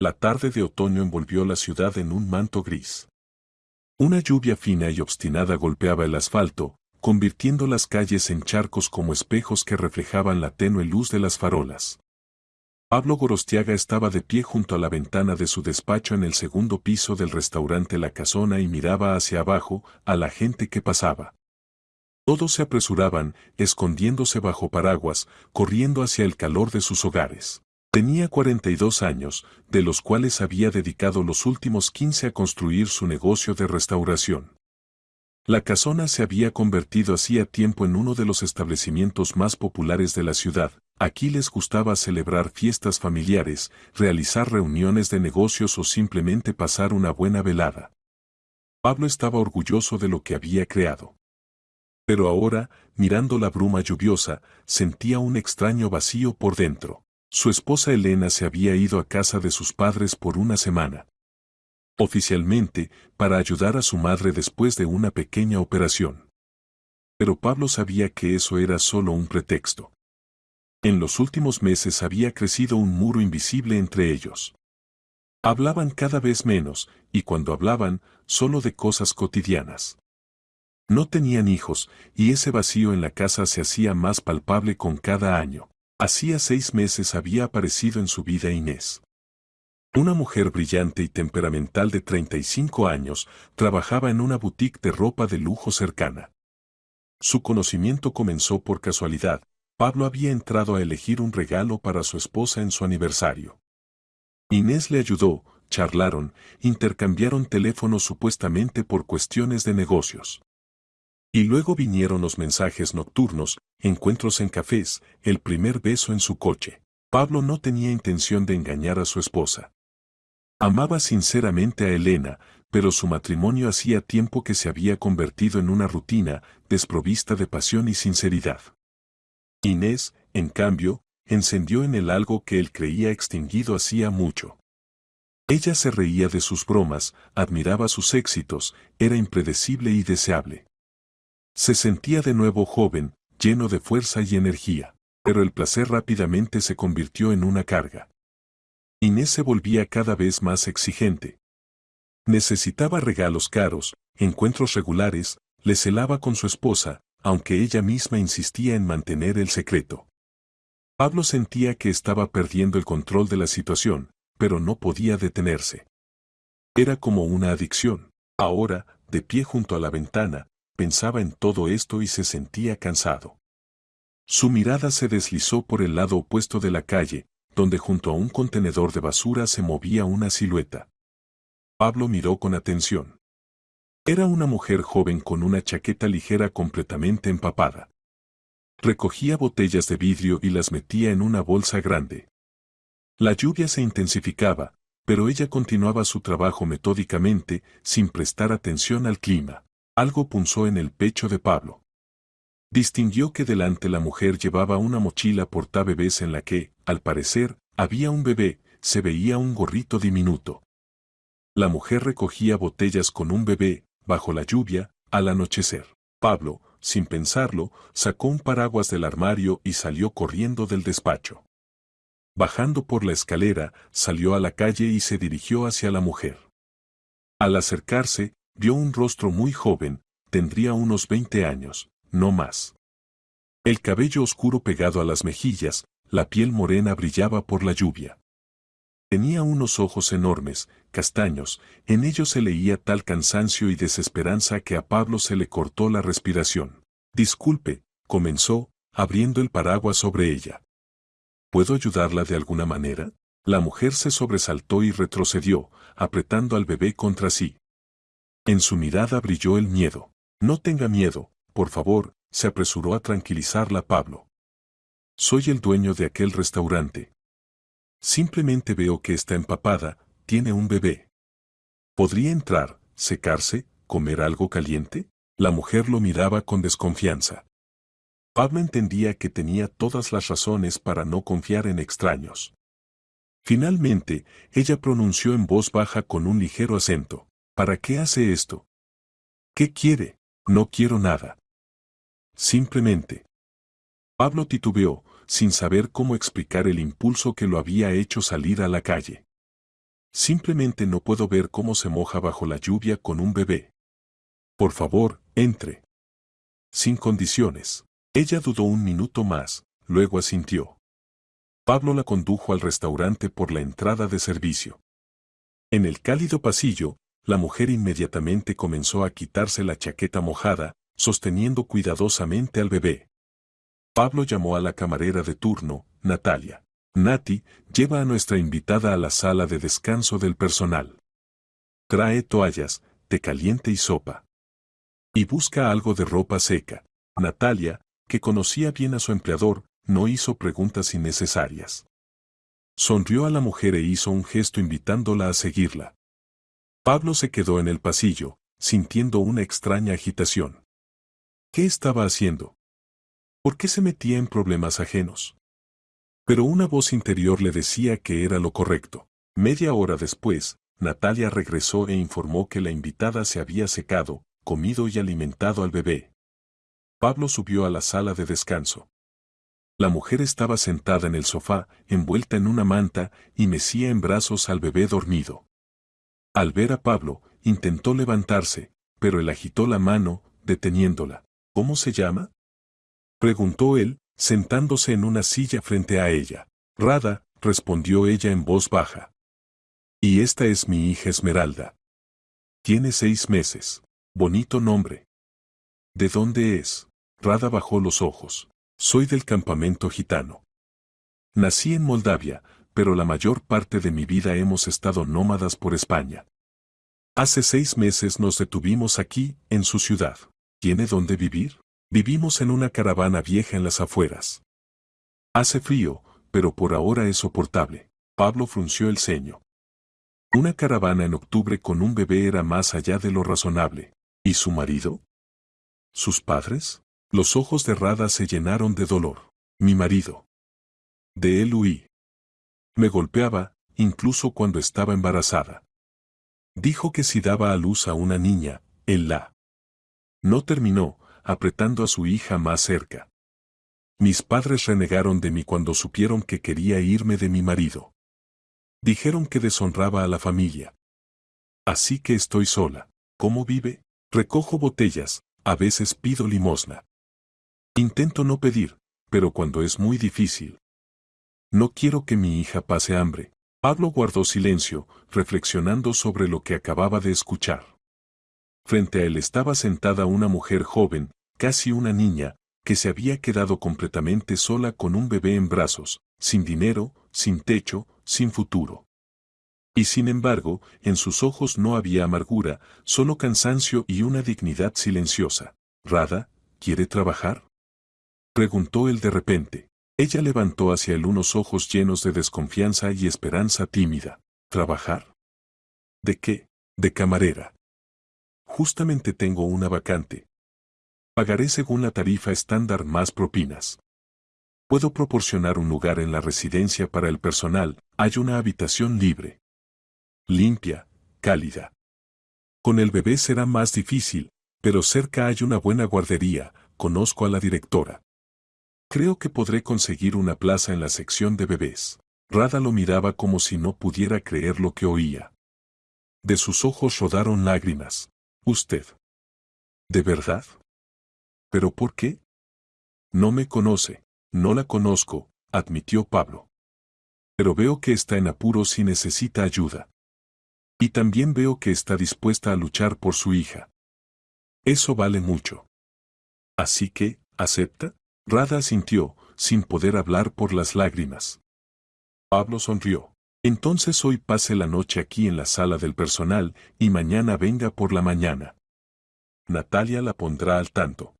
La tarde de otoño envolvió la ciudad en un manto gris. Una lluvia fina y obstinada golpeaba el asfalto, convirtiendo las calles en charcos como espejos que reflejaban la tenue luz de las farolas. Pablo Gorostiaga estaba de pie junto a la ventana de su despacho en el segundo piso del restaurante La Casona y miraba hacia abajo a la gente que pasaba. Todos se apresuraban, escondiéndose bajo paraguas, corriendo hacia el calor de sus hogares. Tenía 42 años, de los cuales había dedicado los últimos 15 a construir su negocio de restauración. La Casona se había convertido hacía tiempo en uno de los establecimientos más populares de la ciudad. Aquí les gustaba celebrar fiestas familiares, realizar reuniones de negocios o simplemente pasar una buena velada. Pablo estaba orgulloso de lo que había creado. Pero ahora, mirando la bruma lluviosa, sentía un extraño vacío por dentro. Su esposa Elena se había ido a casa de sus padres por una semana. Oficialmente, para ayudar a su madre después de una pequeña operación. Pero Pablo sabía que eso era solo un pretexto. En los últimos meses había crecido un muro invisible entre ellos. Hablaban cada vez menos, y cuando hablaban, solo de cosas cotidianas. No tenían hijos, y ese vacío en la casa se hacía más palpable con cada año. Hacía 6 meses había aparecido en su vida Inés. Una mujer brillante y temperamental de 35 años, trabajaba en una boutique de ropa de lujo cercana. Su conocimiento comenzó por casualidad. Pablo había entrado a elegir un regalo para su esposa en su aniversario. Inés le ayudó, charlaron, intercambiaron teléfonos supuestamente por cuestiones de negocios. Y luego vinieron los mensajes nocturnos, encuentros en cafés, el primer beso en su coche. Pablo no tenía intención de engañar a su esposa. Amaba sinceramente a Elena, pero su matrimonio hacía tiempo que se había convertido en una rutina, desprovista de pasión y sinceridad. Inés, en cambio, encendió en él algo que él creía extinguido hacía mucho. Ella se reía de sus bromas, admiraba sus éxitos, era impredecible y deseable. Se sentía de nuevo joven, lleno de fuerza y energía, pero el placer rápidamente se convirtió en una carga. Inés se volvía cada vez más exigente. Necesitaba regalos caros, encuentros regulares, le celaba con su esposa, aunque ella misma insistía en mantener el secreto. Pablo sentía que estaba perdiendo el control de la situación, pero no podía detenerse. Era como una adicción. Ahora, de pie junto a la ventana, pensaba en todo esto y se sentía cansado. Su mirada se deslizó por el lado opuesto de la calle, donde junto a un contenedor de basura se movía una silueta. Pablo miró con atención. Era una mujer joven con una chaqueta ligera completamente empapada. Recogía botellas de vidrio y las metía en una bolsa grande. La lluvia se intensificaba, pero ella continuaba su trabajo metódicamente, sin prestar atención al clima. Algo punzó en el pecho de Pablo. Distinguió que delante la mujer llevaba una mochila portabebés en la que, al parecer, había un bebé, se veía un gorrito diminuto. La mujer recogía botellas con un bebé, bajo la lluvia, al anochecer. Pablo, sin pensarlo, sacó un paraguas del armario y salió corriendo del despacho. Bajando por la escalera, salió a la calle y se dirigió hacia la mujer. Al acercarse, vio un rostro muy joven, tendría unos 20 años, no más. El cabello oscuro pegado a las mejillas, la piel morena brillaba por la lluvia. Tenía unos ojos enormes, castaños, en ellos se leía tal cansancio y desesperanza que a Pablo se le cortó la respiración. Disculpe, comenzó, abriendo el paraguas sobre ella. ¿Puedo ayudarla de alguna manera? La mujer se sobresaltó y retrocedió, apretando al bebé contra sí. En su mirada brilló el miedo. No tenga miedo, por favor, se apresuró a tranquilizarla Pablo. Soy el dueño de aquel restaurante. Simplemente veo que está empapada, tiene un bebé. ¿Podría entrar, secarse, comer algo caliente? La mujer lo miraba con desconfianza. Pablo entendía que tenía todas las razones para no confiar en extraños. Finalmente, ella pronunció en voz baja con un ligero acento. ¿Para qué hace esto? ¿Qué quiere? No quiero nada. Simplemente. Pablo titubeó, sin saber cómo explicar el impulso que lo había hecho salir a la calle. Simplemente no puedo ver cómo se moja bajo la lluvia con un bebé. Por favor, entre. Sin condiciones. Ella dudó un minuto más, luego asintió. Pablo la condujo al restaurante por la entrada de servicio. En el cálido pasillo, la mujer inmediatamente comenzó a quitarse la chaqueta mojada, sosteniendo cuidadosamente al bebé. Pablo llamó a la camarera de turno, Natalia. Nati, lleva a nuestra invitada a la sala de descanso del personal. Trae toallas, té caliente y sopa. Y busca algo de ropa seca. Natalia, que conocía bien a su empleador, no hizo preguntas innecesarias. Sonrió a la mujer e hizo un gesto invitándola a seguirla. Pablo se quedó en el pasillo, sintiendo una extraña agitación. ¿Qué estaba haciendo? ¿Por qué se metía en problemas ajenos? Pero una voz interior le decía que era lo correcto. Media hora después, Natalia regresó e informó que la invitada se había secado, comido y alimentado al bebé. Pablo subió a la sala de descanso. La mujer estaba sentada en el sofá, envuelta en una manta, y mecía en brazos al bebé dormido. Al ver a Pablo, intentó levantarse, pero él agitó la mano, deteniéndola. ¿Cómo se llama?, preguntó él, sentándose en una silla frente a ella. Rada, respondió ella en voz baja. Y esta es mi hija Esmeralda. Tiene 6 meses. Bonito nombre. ¿De dónde es? Rada bajó los ojos. Soy del campamento gitano. Nací en Moldavia, pero la mayor parte de mi vida hemos estado nómadas por España. Hace 6 meses nos detuvimos aquí, en su ciudad. ¿Tiene dónde vivir? Vivimos en una caravana vieja en las afueras. Hace frío, pero por ahora es soportable. Pablo frunció el ceño. Una caravana en octubre con un bebé era más allá de lo razonable. ¿Y su marido? ¿Sus padres? Los ojos de Rada se llenaron de dolor. Mi marido. De él huí. Me golpeaba, incluso cuando estaba embarazada. Dijo que si daba a luz a una niña, él la. No terminó, apretando a su hija más cerca. Mis padres renegaron de mí cuando supieron que quería irme de mi marido. Dijeron que deshonraba a la familia. Así que estoy sola. ¿Cómo vive? Recojo botellas, a veces pido limosna. Intento no pedir, pero cuando es muy difícil. No quiero que mi hija pase hambre. Pablo guardó silencio, reflexionando sobre lo que acababa de escuchar. Frente a él estaba sentada una mujer joven, casi una niña, que se había quedado completamente sola con un bebé en brazos, sin dinero, sin techo, sin futuro. Y sin embargo, en sus ojos no había amargura, solo cansancio y una dignidad silenciosa. ¿Rada, quiere trabajar?, preguntó él de repente. Ella levantó hacia él unos ojos llenos de desconfianza y esperanza tímida. ¿Trabajar? ¿De qué? De camarera. Justamente tengo una vacante. Pagaré según la tarifa estándar más propinas. Puedo proporcionar un lugar en la residencia para el personal, hay una habitación libre. Limpia, cálida. Con el bebé será más difícil, pero cerca hay una buena guardería, conozco a la directora. Creo que podré conseguir una plaza en la sección de bebés. Rada lo miraba como si no pudiera creer lo que oía. De sus ojos rodaron lágrimas. ¿Usted? ¿De verdad? ¿Pero por qué? No me conoce, no la conozco, admitió Pablo. Pero veo que está en apuros y necesita ayuda. Y también veo que está dispuesta a luchar por su hija. Eso vale mucho. Así que, ¿acepta? Rada asintió, sin poder hablar por las lágrimas. Pablo sonrió. Entonces hoy pase la noche aquí en la sala del personal, y mañana venga por la mañana. Natalia la pondrá al tanto.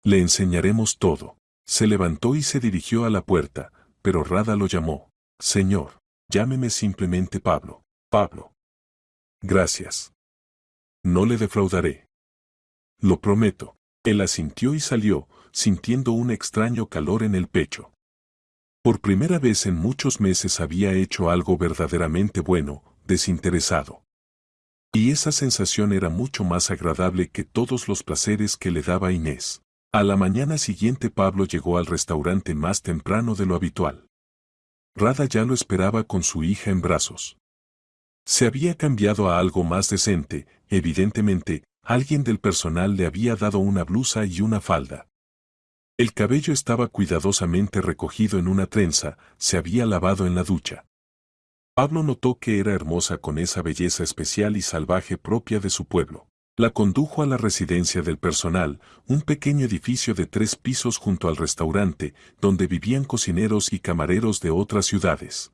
Le enseñaremos todo. Se levantó y se dirigió a la puerta, pero Rada lo llamó. Señor, llámeme simplemente Pablo. Pablo. Gracias. No le defraudaré. Lo prometo. Él asintió y salió, sintiendo un extraño calor en el pecho. Por primera vez en muchos meses había hecho algo verdaderamente bueno, desinteresado. Y esa sensación era mucho más agradable que todos los placeres que le daba Inés. A la mañana siguiente Pablo llegó al restaurante más temprano de lo habitual. Rada ya lo esperaba con su hija en brazos. Se había cambiado a algo más decente, evidentemente, alguien del personal le había dado una blusa y una falda. El cabello estaba cuidadosamente recogido en una trenza, se había lavado en la ducha. Pablo notó que era hermosa con esa belleza especial y salvaje propia de su pueblo. La condujo a la residencia del personal, un pequeño edificio de 3 pisos junto al restaurante, donde vivían cocineros y camareros de otras ciudades.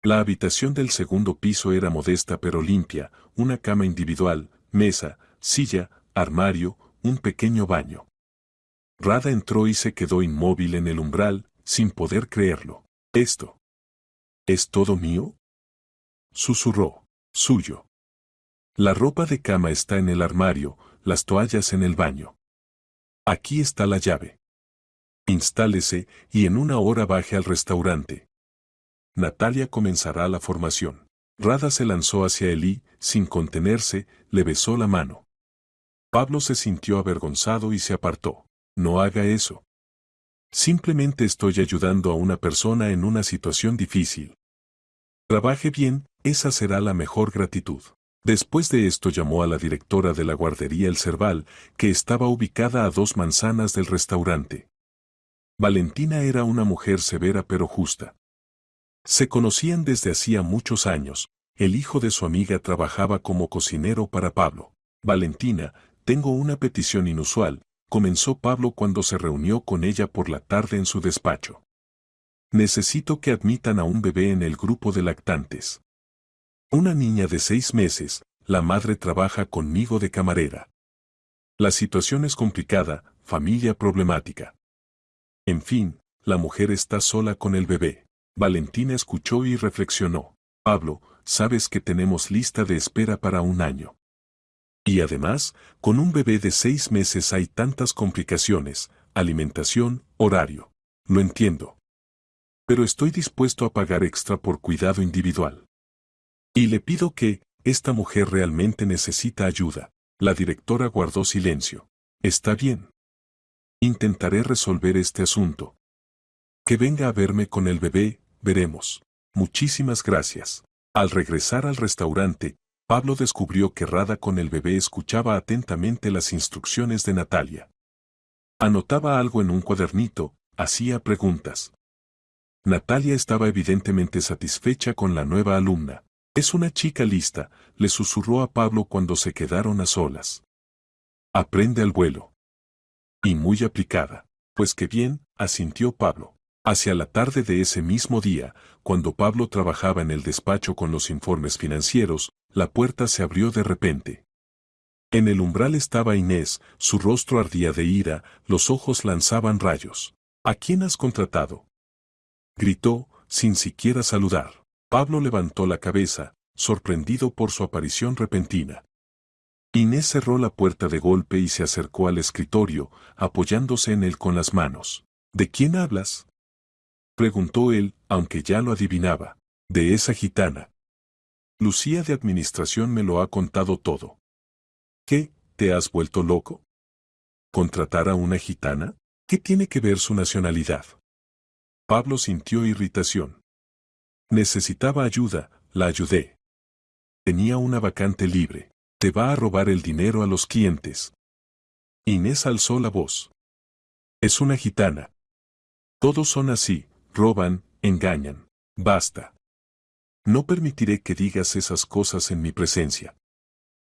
La habitación del segundo piso era modesta pero limpia, una cama individual, mesa, silla, armario, un pequeño baño. Rada entró y se quedó inmóvil en el umbral, sin poder creerlo. ¿Esto es todo mío?, susurró. Suyo. La ropa de cama está en el armario, las toallas en el baño. Aquí está la llave. Instálese y en una hora baje al restaurante. Natalia comenzará la formación. Rada se lanzó hacia él y, sin contenerse, le besó la mano. Pablo se sintió avergonzado y se apartó. No haga eso. Simplemente estoy ayudando a una persona en una situación difícil. Trabaje bien, esa será la mejor gratitud. Después de esto llamó a la directora de la guardería El Cerval, que estaba ubicada a 2 manzanas del restaurante. Valentina era una mujer severa pero justa. Se conocían desde hacía muchos años, el hijo de su amiga trabajaba como cocinero para Pablo. Valentina, tengo una petición inusual, comenzó Pablo cuando se reunió con ella por la tarde en su despacho. Necesito que admitan a un bebé en el grupo de lactantes. Una niña de 6 meses, la madre trabaja conmigo de camarera. La situación es complicada, familia problemática. En fin, la mujer está sola con el bebé. Valentina escuchó y reflexionó. Pablo, sabes que tenemos lista de espera para 1 año. Y además, con un bebé de 6 meses hay tantas complicaciones, alimentación, horario. Lo entiendo. Pero estoy dispuesto a pagar extra por cuidado individual. Y le pido que, esta mujer realmente necesita ayuda. La directora guardó silencio. Está bien. Intentaré resolver este asunto. Que venga a verme con el bebé, veremos. Muchísimas gracias. Al regresar al restaurante, Pablo descubrió que Rada con el bebé escuchaba atentamente las instrucciones de Natalia. Anotaba algo en un cuadernito, hacía preguntas. Natalia estaba evidentemente satisfecha con la nueva alumna. Es una chica lista, le susurró a Pablo cuando se quedaron a solas. Aprende al vuelo. Y muy aplicada. Pues qué bien, asintió Pablo. Hacia la tarde de ese mismo día, cuando Pablo trabajaba en el despacho con los informes financieros, la puerta se abrió de repente. En el umbral estaba Inés, su rostro ardía de ira, los ojos lanzaban rayos. ¿A quién has contratado?, gritó, sin siquiera saludar. Pablo levantó la cabeza, sorprendido por su aparición repentina. Inés cerró la puerta de golpe y se acercó al escritorio, apoyándose en él con las manos. ¿De quién hablas?, preguntó él, aunque ya lo adivinaba. De esa gitana. Lucía de Administración me lo ha contado todo. ¿Qué, te has vuelto loco? ¿Contratar a una gitana? ¿Qué tiene que ver su nacionalidad? Pablo sintió irritación. Necesitaba ayuda, la ayudé. Tenía una vacante libre. Te va a robar el dinero a los clientes. Inés alzó la voz. Es una gitana. Todos son así, roban, engañan. Basta. No permitiré que digas esas cosas en mi presencia.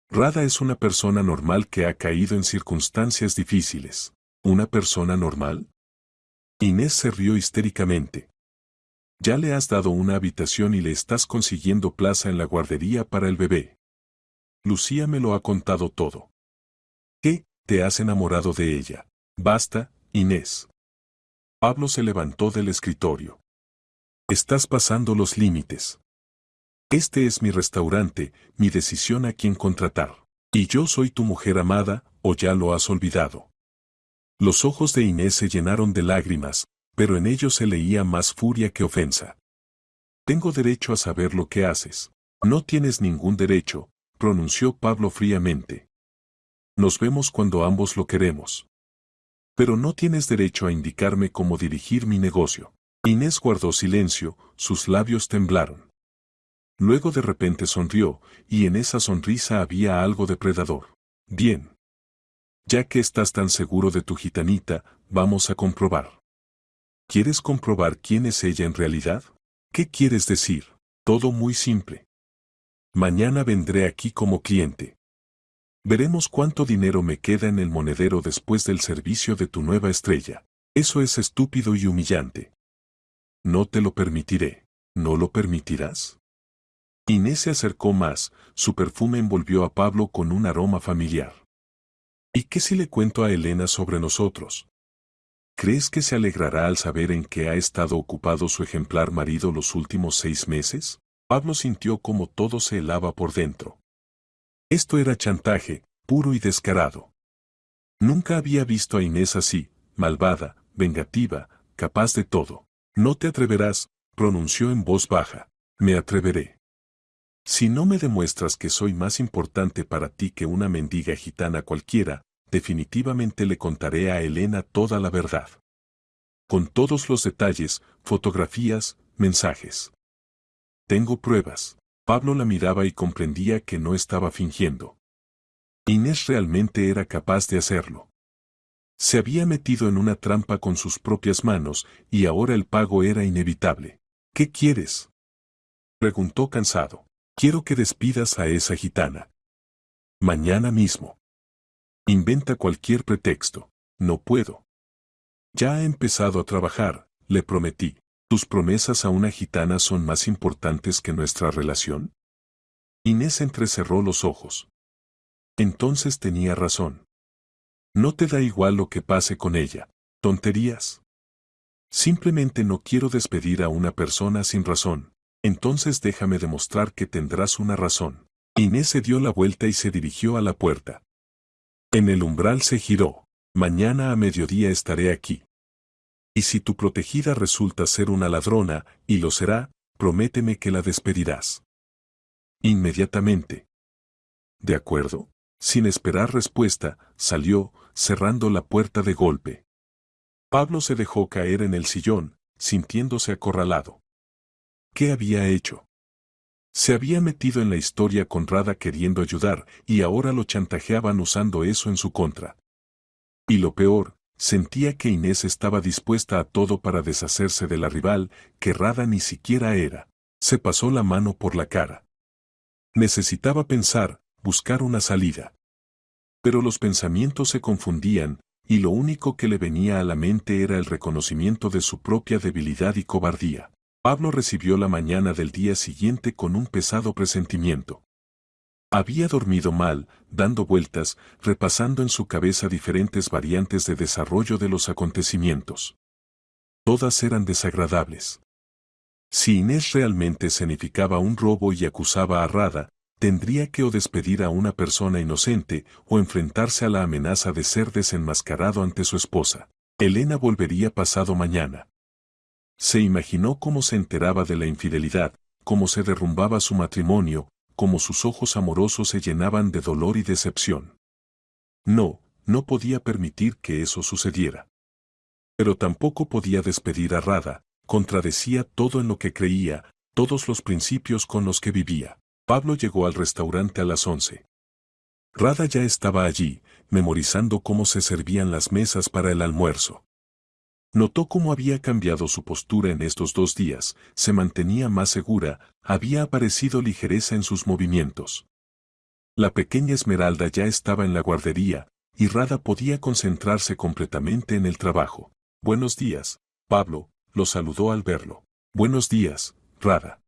Rada es una persona normal que ha caído en circunstancias difíciles. ¿Una persona normal? Inés se rió histéricamente. Ya le has dado una habitación y le estás consiguiendo plaza en la guardería para el bebé. Lucía me lo ha contado todo. ¿Qué, te has enamorado de ella? Basta, Inés. Pablo se levantó del escritorio. Estás pasando los límites. Este es mi restaurante, mi decisión a quién contratar. Y yo soy tu mujer amada, ¿o ya lo has olvidado? Los ojos de Inés se llenaron de lágrimas, pero en ellos se leía más furia que ofensa. Tengo derecho a saber lo que haces. No tienes ningún derecho, pronunció Pablo fríamente. Nos vemos cuando ambos lo queremos. Pero no tienes derecho a indicarme cómo dirigir mi negocio. Inés guardó silencio, sus labios temblaron. Luego de repente sonrió, y en esa sonrisa había algo depredador. Bien. Ya que estás tan seguro de tu gitanita, vamos a comprobar. ¿Quieres comprobar quién es ella en realidad? ¿Qué quieres decir? Todo muy simple. Mañana vendré aquí como cliente. Veremos cuánto dinero me queda en el monedero después del servicio de tu nueva estrella. Eso es estúpido y humillante. No te lo permitiré. ¿No lo permitirás? Inés se acercó más, su perfume envolvió a Pablo con un aroma familiar. ¿Y qué si le cuento a Elena sobre nosotros? ¿Crees que se alegrará al saber en qué ha estado ocupado su ejemplar marido los últimos 6 meses? Pablo sintió como todo se helaba por dentro. Esto era chantaje, puro y descarado. Nunca había visto a Inés así, malvada, vengativa, capaz de todo. No te atreverás, pronunció en voz baja. Me atreveré. Si no me demuestras que soy más importante para ti que una mendiga gitana cualquiera, definitivamente le contaré a Elena toda la verdad. Con todos los detalles, fotografías, mensajes. Tengo pruebas. Pablo la miraba y comprendía que no estaba fingiendo. Inés realmente era capaz de hacerlo. Se había metido en una trampa con sus propias manos y ahora el pago era inevitable. ¿Qué quieres?, preguntó cansado. Quiero que despidas a esa gitana. Mañana mismo. Inventa cualquier pretexto. No puedo. Ya ha empezado a trabajar, le prometí. ¿Tus promesas a una gitana son más importantes que nuestra relación? Inés entrecerró los ojos. Entonces tenía razón. No te da igual lo que pase con ella. ¿Tonterías? Simplemente no quiero despedir a una persona sin razón. Entonces déjame demostrar que tendrás una razón. Inés se dio la vuelta y se dirigió a la puerta. En el umbral se giró. Mañana a mediodía estaré aquí. Y si tu protegida resulta ser una ladrona, y lo será, prométeme que la despedirás. Inmediatamente. ¿De acuerdo? Sin esperar respuesta, salió, cerrando la puerta de golpe. Pablo se dejó caer en el sillón, sintiéndose acorralado. ¿Qué había hecho? Se había metido en la historia con Rada queriendo ayudar, y ahora lo chantajeaban usando eso en su contra. Y lo peor, sentía que Inés estaba dispuesta a todo para deshacerse de la rival, que Rada ni siquiera era. Se pasó la mano por la cara. Necesitaba pensar, buscar una salida. Pero los pensamientos se confundían, y lo único que le venía a la mente era el reconocimiento de su propia debilidad y cobardía. Pablo recibió la mañana del día siguiente con un pesado presentimiento. Había dormido mal, dando vueltas, repasando en su cabeza diferentes variantes de desarrollo de los acontecimientos. Todas eran desagradables. Si Inés realmente significaba un robo y acusaba a Rada, tendría que o despedir a una persona inocente o enfrentarse a la amenaza de ser desenmascarado ante su esposa. Elena volvería pasado mañana. Se imaginó cómo se enteraba de la infidelidad, cómo se derrumbaba su matrimonio, cómo sus ojos amorosos se llenaban de dolor y decepción. No, no podía permitir que eso sucediera. Pero tampoco podía despedir a Rada, contradecía todo en lo que creía, todos los principios con los que vivía. Pablo llegó al restaurante a las 11. Rada ya estaba allí, memorizando cómo se servían las mesas para el almuerzo. Notó cómo había cambiado su postura en estos 2 días, se mantenía más segura, había aparecido ligereza en sus movimientos. La pequeña Esmeralda ya estaba en la guardería, y Rada podía concentrarse completamente en el trabajo. Buenos días, Pablo, lo saludó al verlo. Buenos días, Rada.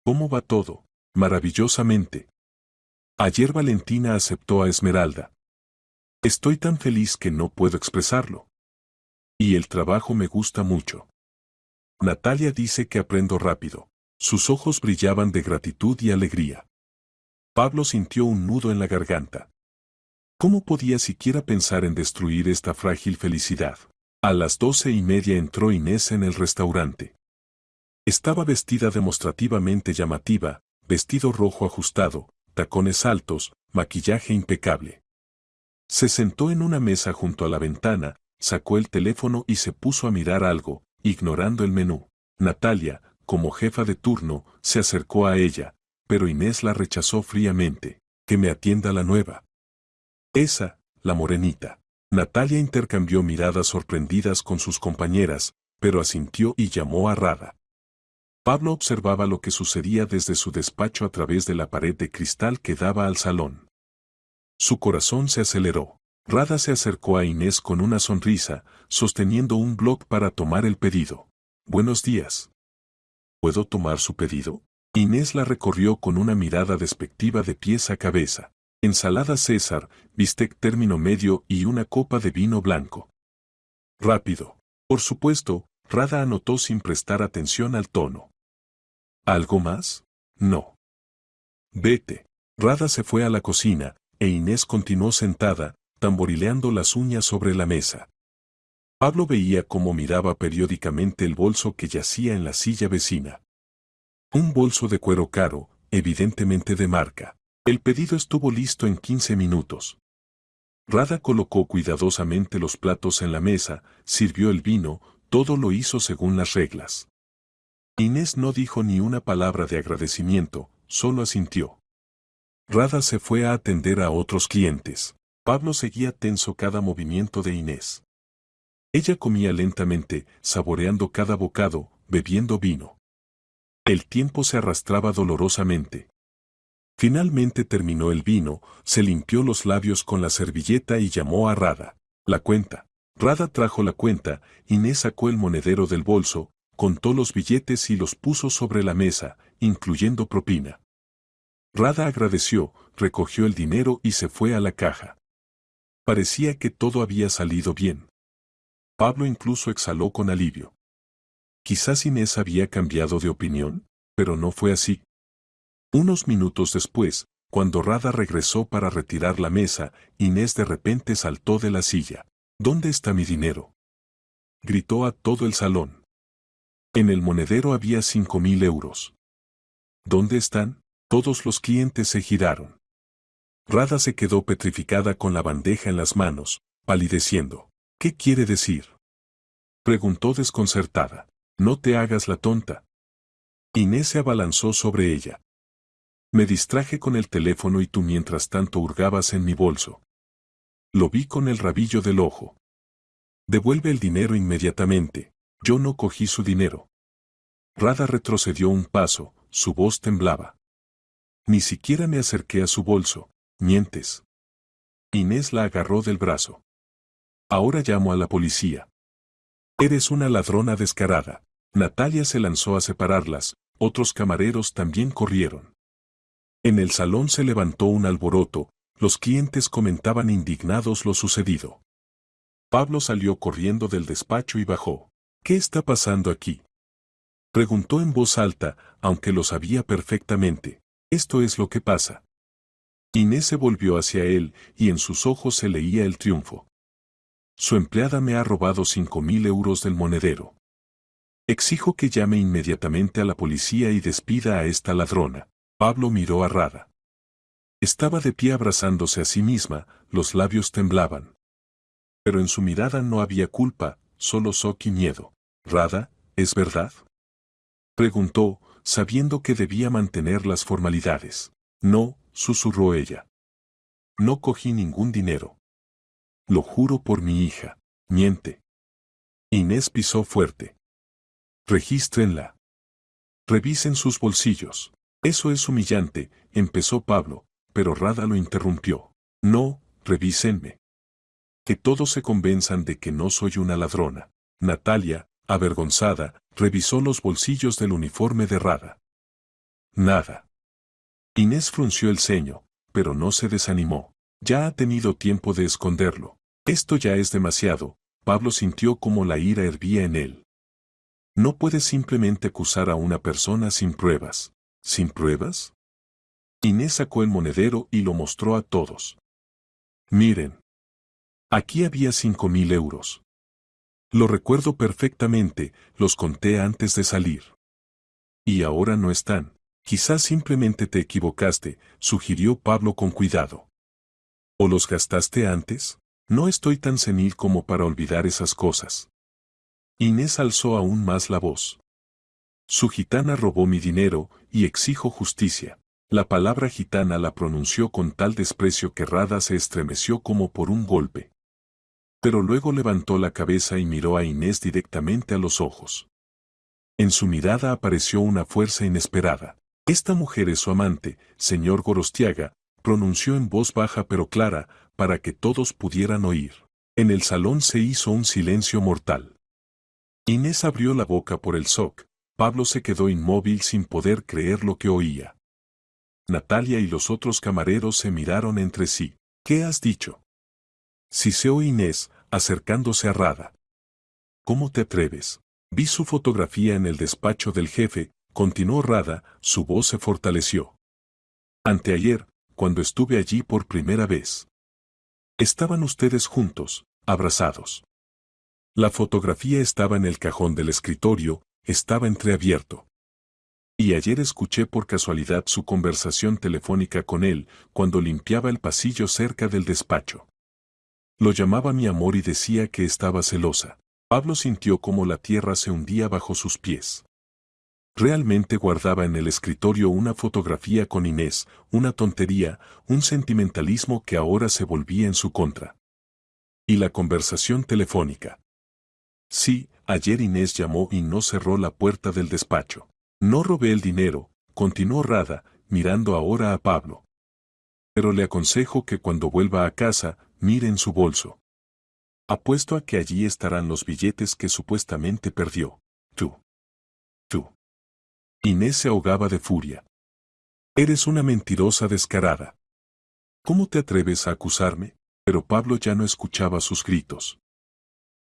¿Cómo va todo? Maravillosamente. Ayer Valentina aceptó a Esmeralda. Estoy tan feliz que no puedo expresarlo. Y el trabajo me gusta mucho. Natalia dice que aprendo rápido. Sus ojos brillaban de gratitud y alegría. Pablo sintió un nudo en la garganta. ¿Cómo podía siquiera pensar en destruir esta frágil felicidad? A las 12:30 entró Inés en el restaurante. Estaba vestida demostrativamente llamativa, vestido rojo ajustado, tacones altos, maquillaje impecable. Se sentó en una mesa junto a la ventana, sacó el teléfono y se puso a mirar algo, ignorando el menú. Natalia, como jefa de turno, se acercó a ella, pero Inés la rechazó fríamente. Que me atienda la nueva. Esa, la morenita. Natalia intercambió miradas sorprendidas con sus compañeras, pero asintió y llamó a Rada. Pablo observaba lo que sucedía desde su despacho a través de la pared de cristal que daba al salón. Su corazón se aceleró. Rada se acercó a Inés con una sonrisa, sosteniendo un bloc para tomar el pedido. Buenos días. ¿Puedo tomar su pedido? Inés la recorrió con una mirada despectiva de pies a cabeza. Ensalada César, bistec término medio y una copa de vino blanco. Rápido. Por supuesto, Rada anotó sin prestar atención al tono. ¿Algo más? No. Vete. Rada se fue a la cocina, e Inés continuó sentada, tamborileando las uñas sobre la mesa. Pablo veía cómo miraba periódicamente el bolso que yacía en la silla vecina. Un bolso de cuero caro, evidentemente de marca. El pedido estuvo listo en 15 minutos. Rada colocó cuidadosamente los platos en la mesa, sirvió el vino, todo lo hizo según las reglas. Inés no dijo ni una palabra de agradecimiento, solo asintió. Rada se fue a atender a otros clientes. Pablo seguía tenso cada movimiento de Inés. Ella comía lentamente, saboreando cada bocado, bebiendo vino. El tiempo se arrastraba dolorosamente. Finalmente terminó el vino, se limpió los labios con la servilleta y llamó a Rada. La cuenta. Rada trajo la cuenta, Inés sacó el monedero del bolso, contó los billetes y los puso sobre la mesa, incluyendo propina. Rada agradeció, recogió el dinero y se fue a la caja. Parecía que todo había salido bien. Pablo incluso exhaló con alivio. Quizás Inés había cambiado de opinión, pero no fue así. Unos minutos después, cuando Rada regresó para retirar la mesa, Inés de repente saltó de la silla. ¿Dónde está mi dinero?, gritó a todo el salón. En el monedero había 5.000 euros. ¿Dónde están? Todos los clientes se giraron. Rada se quedó petrificada con la bandeja en las manos, palideciendo. ¿Qué quiere decir?, preguntó desconcertada. No te hagas la tonta. Inés se abalanzó sobre ella. Me distraje con el teléfono y tú mientras tanto hurgabas en mi bolso. Lo vi con el rabillo del ojo. Devuelve el dinero inmediatamente. Yo no cogí su dinero. Rada retrocedió un paso, su voz temblaba. Ni siquiera me acerqué a su bolso. Mientes. Inés la agarró del brazo. Ahora llamo a la policía. Eres una ladrona descarada. Natalia se lanzó a separarlas, otros camareros también corrieron. En el salón se levantó un alboroto, los clientes comentaban indignados lo sucedido. Pablo salió corriendo del despacho y bajó. ¿Qué está pasando aquí?, preguntó en voz alta, aunque lo sabía perfectamente. Esto es lo que pasa. Inés se volvió hacia él, y en sus ojos se leía el triunfo. Su empleada me ha robado 5.000 euros del monedero. Exijo que llame inmediatamente a la policía y despida a esta ladrona. Pablo miró a Rada. Estaba de pie abrazándose a sí misma, los labios temblaban. Pero en su mirada no había culpa, solo shock y miedo. Rada, ¿es verdad?, preguntó, sabiendo que debía mantener las formalidades. No, susurró ella. No cogí ningún dinero. Lo juro por mi hija. Miente. Inés pisó fuerte. Regístrenla. Revisen sus bolsillos. Eso es humillante, empezó Pablo, pero Rada lo interrumpió. No, revísenme. Que todos se convenzan de que no soy una ladrona. Natalia, avergonzada, revisó los bolsillos del uniforme de Rada. Nada. Inés frunció el ceño, pero no se desanimó. Ya ha tenido tiempo de esconderlo. Esto ya es demasiado. Pablo sintió como la ira hervía en él. No puedes simplemente acusar a una persona sin pruebas. ¿Sin pruebas? Inés sacó el monedero y lo mostró a todos. Miren. Aquí había 5.000 euros. Lo recuerdo perfectamente, los conté antes de salir. Y ahora no están. Quizás simplemente te equivocaste, sugirió Pablo con cuidado. ¿O los gastaste antes? No estoy tan senil como para olvidar esas cosas. Inés alzó aún más la voz. Su gitana robó mi dinero, y exijo justicia. La palabra gitana la pronunció con tal desprecio que Rada se estremeció como por un golpe. Pero luego levantó la cabeza y miró a Inés directamente a los ojos. En su mirada apareció una fuerza inesperada. Esta mujer es su amante, señor Gorostiaga, pronunció en voz baja pero clara, para que todos pudieran oír. En el salón se hizo un silencio mortal. Inés abrió la boca por el shock. Pablo se quedó inmóvil sin poder creer lo que oía. Natalia y los otros camareros se miraron entre sí. ¿Qué has dicho? Siseó Inés, acercándose a Rada. ¿Cómo te atreves? Vi su fotografía en el despacho del jefe, continuó Rada, su voz se fortaleció. Anteayer, cuando estuve allí por primera vez. Estaban ustedes juntos, abrazados. La fotografía estaba en el cajón del escritorio, estaba entreabierto. Y ayer escuché por casualidad su conversación telefónica con él, cuando limpiaba el pasillo cerca del despacho. Lo llamaba mi amor y decía que estaba celosa. Pablo sintió como la tierra se hundía bajo sus pies. Realmente guardaba en el escritorio una fotografía con Inés, una tontería, un sentimentalismo que ahora se volvía en su contra. Y la conversación telefónica. Sí, ayer Inés llamó y no cerró la puerta del despacho. No robé el dinero, continuó Rada, mirando ahora a Pablo. Pero le aconsejo que cuando vuelva a casa, mire en su bolso. Apuesto a que allí estarán los billetes que supuestamente perdió. Tú. Inés se ahogaba de furia. Eres una mentirosa descarada. ¿Cómo te atreves a acusarme? Pero Pablo ya no escuchaba sus gritos.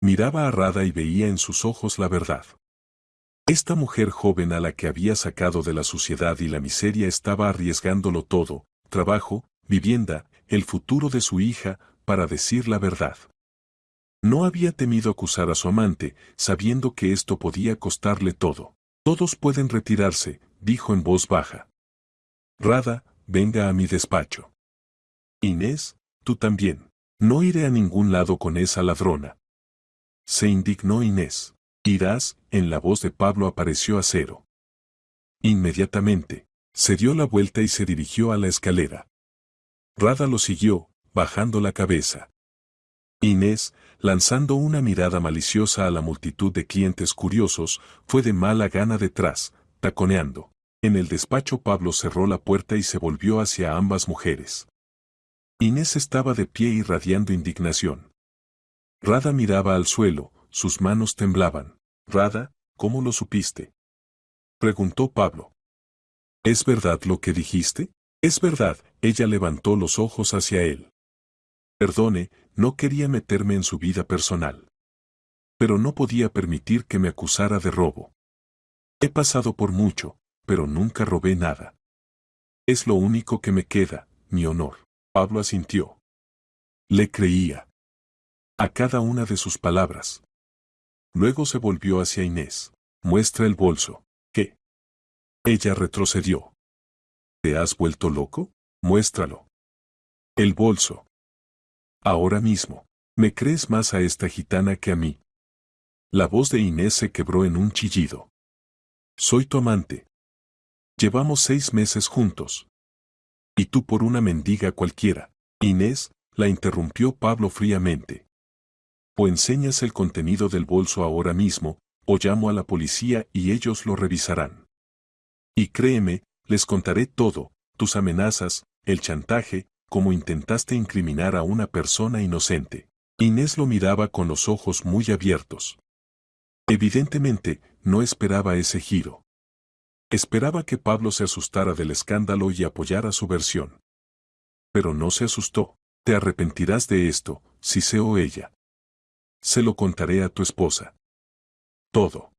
Miraba a Rada y veía en sus ojos la verdad. Esta mujer joven a la que había sacado de la suciedad y la miseria estaba arriesgándolo todo, trabajo, vivienda, el futuro de su hija, para decir la verdad. No había temido acusar a su amante, sabiendo que esto podía costarle todo. Todos pueden retirarse, dijo en voz baja. Rada, venga a mi despacho. Inés, tú también. No iré a ningún lado con esa ladrona. Se indignó Inés. Irás, en la voz de Pablo apareció acero. Inmediatamente, se dio la vuelta y se dirigió a la escalera. Rada lo siguió, bajando la cabeza. Inés, lanzando una mirada maliciosa a la multitud de clientes curiosos, fue de mala gana detrás, taconeando. En el despacho Pablo cerró la puerta y se volvió hacia ambas mujeres. Inés estaba de pie irradiando indignación. Rada miraba al suelo, sus manos temblaban. Rada, ¿cómo lo supiste? Preguntó Pablo. ¿Es verdad lo que dijiste? Es verdad, ella levantó los ojos hacia él. Perdone, no quería meterme en su vida personal. Pero no podía permitir que me acusara de robo. He pasado por mucho, pero nunca robé nada. Es lo único que me queda, mi honor. Pablo asintió. Le creía. A cada una de sus palabras. Luego se volvió hacia Inés. Muestra el bolso. ¿Qué? Ella retrocedió. ¿Te has vuelto loco? Muéstralo. El bolso. Ahora mismo. ¿Me crees más a esta gitana que a mí? La voz de Inés se quebró en un chillido. Soy tu amante. Llevamos 6 meses juntos. Y tú por una mendiga cualquiera. Inés, la interrumpió Pablo fríamente. O enseñas el contenido del bolso ahora mismo, o llamo a la policía y ellos lo revisarán. Y créeme, les contaré todo, tus amenazas, el chantaje, cómo intentaste incriminar a una persona inocente. Inés lo miraba con los ojos muy abiertos. Evidentemente, no esperaba ese giro. Esperaba que Pablo se asustara del escándalo y apoyara su versión. Pero no se asustó. Te arrepentirás de esto, siseó ella. Se lo contaré a tu esposa. Todo.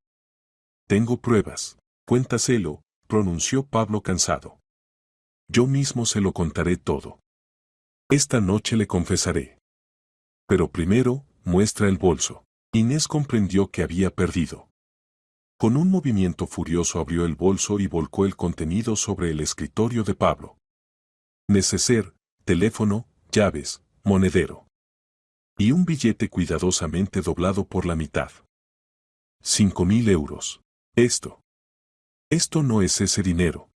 Tengo pruebas. Cuéntaselo, pronunció Pablo cansado. Yo mismo se lo contaré todo. Esta noche le confesaré. Pero primero, muestra el bolso. Inés comprendió que había perdido. Con un movimiento furioso abrió el bolso y volcó el contenido sobre el escritorio de Pablo. Neceser, teléfono, llaves, monedero. Y un billete cuidadosamente doblado por la mitad. 5.000 euros. Esto. Esto no es ese dinero.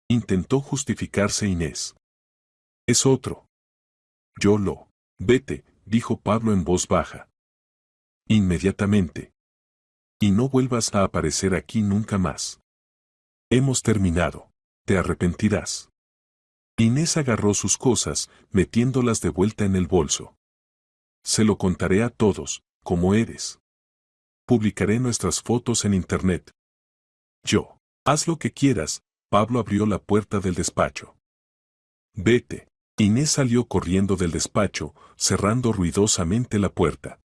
Intentó justificarse Inés. Es otro. Yo lo. Vete, dijo Pablo en voz baja. Inmediatamente. Y no vuelvas a aparecer aquí nunca más. Hemos terminado. Te arrepentirás. Inés agarró sus cosas, metiéndolas de vuelta en el bolso. Se lo contaré a todos, como eres. Publicaré nuestras fotos en internet. Yo. Haz lo que quieras. Pablo abrió la puerta del despacho. Vete. Inés salió corriendo del despacho, cerrando ruidosamente la puerta.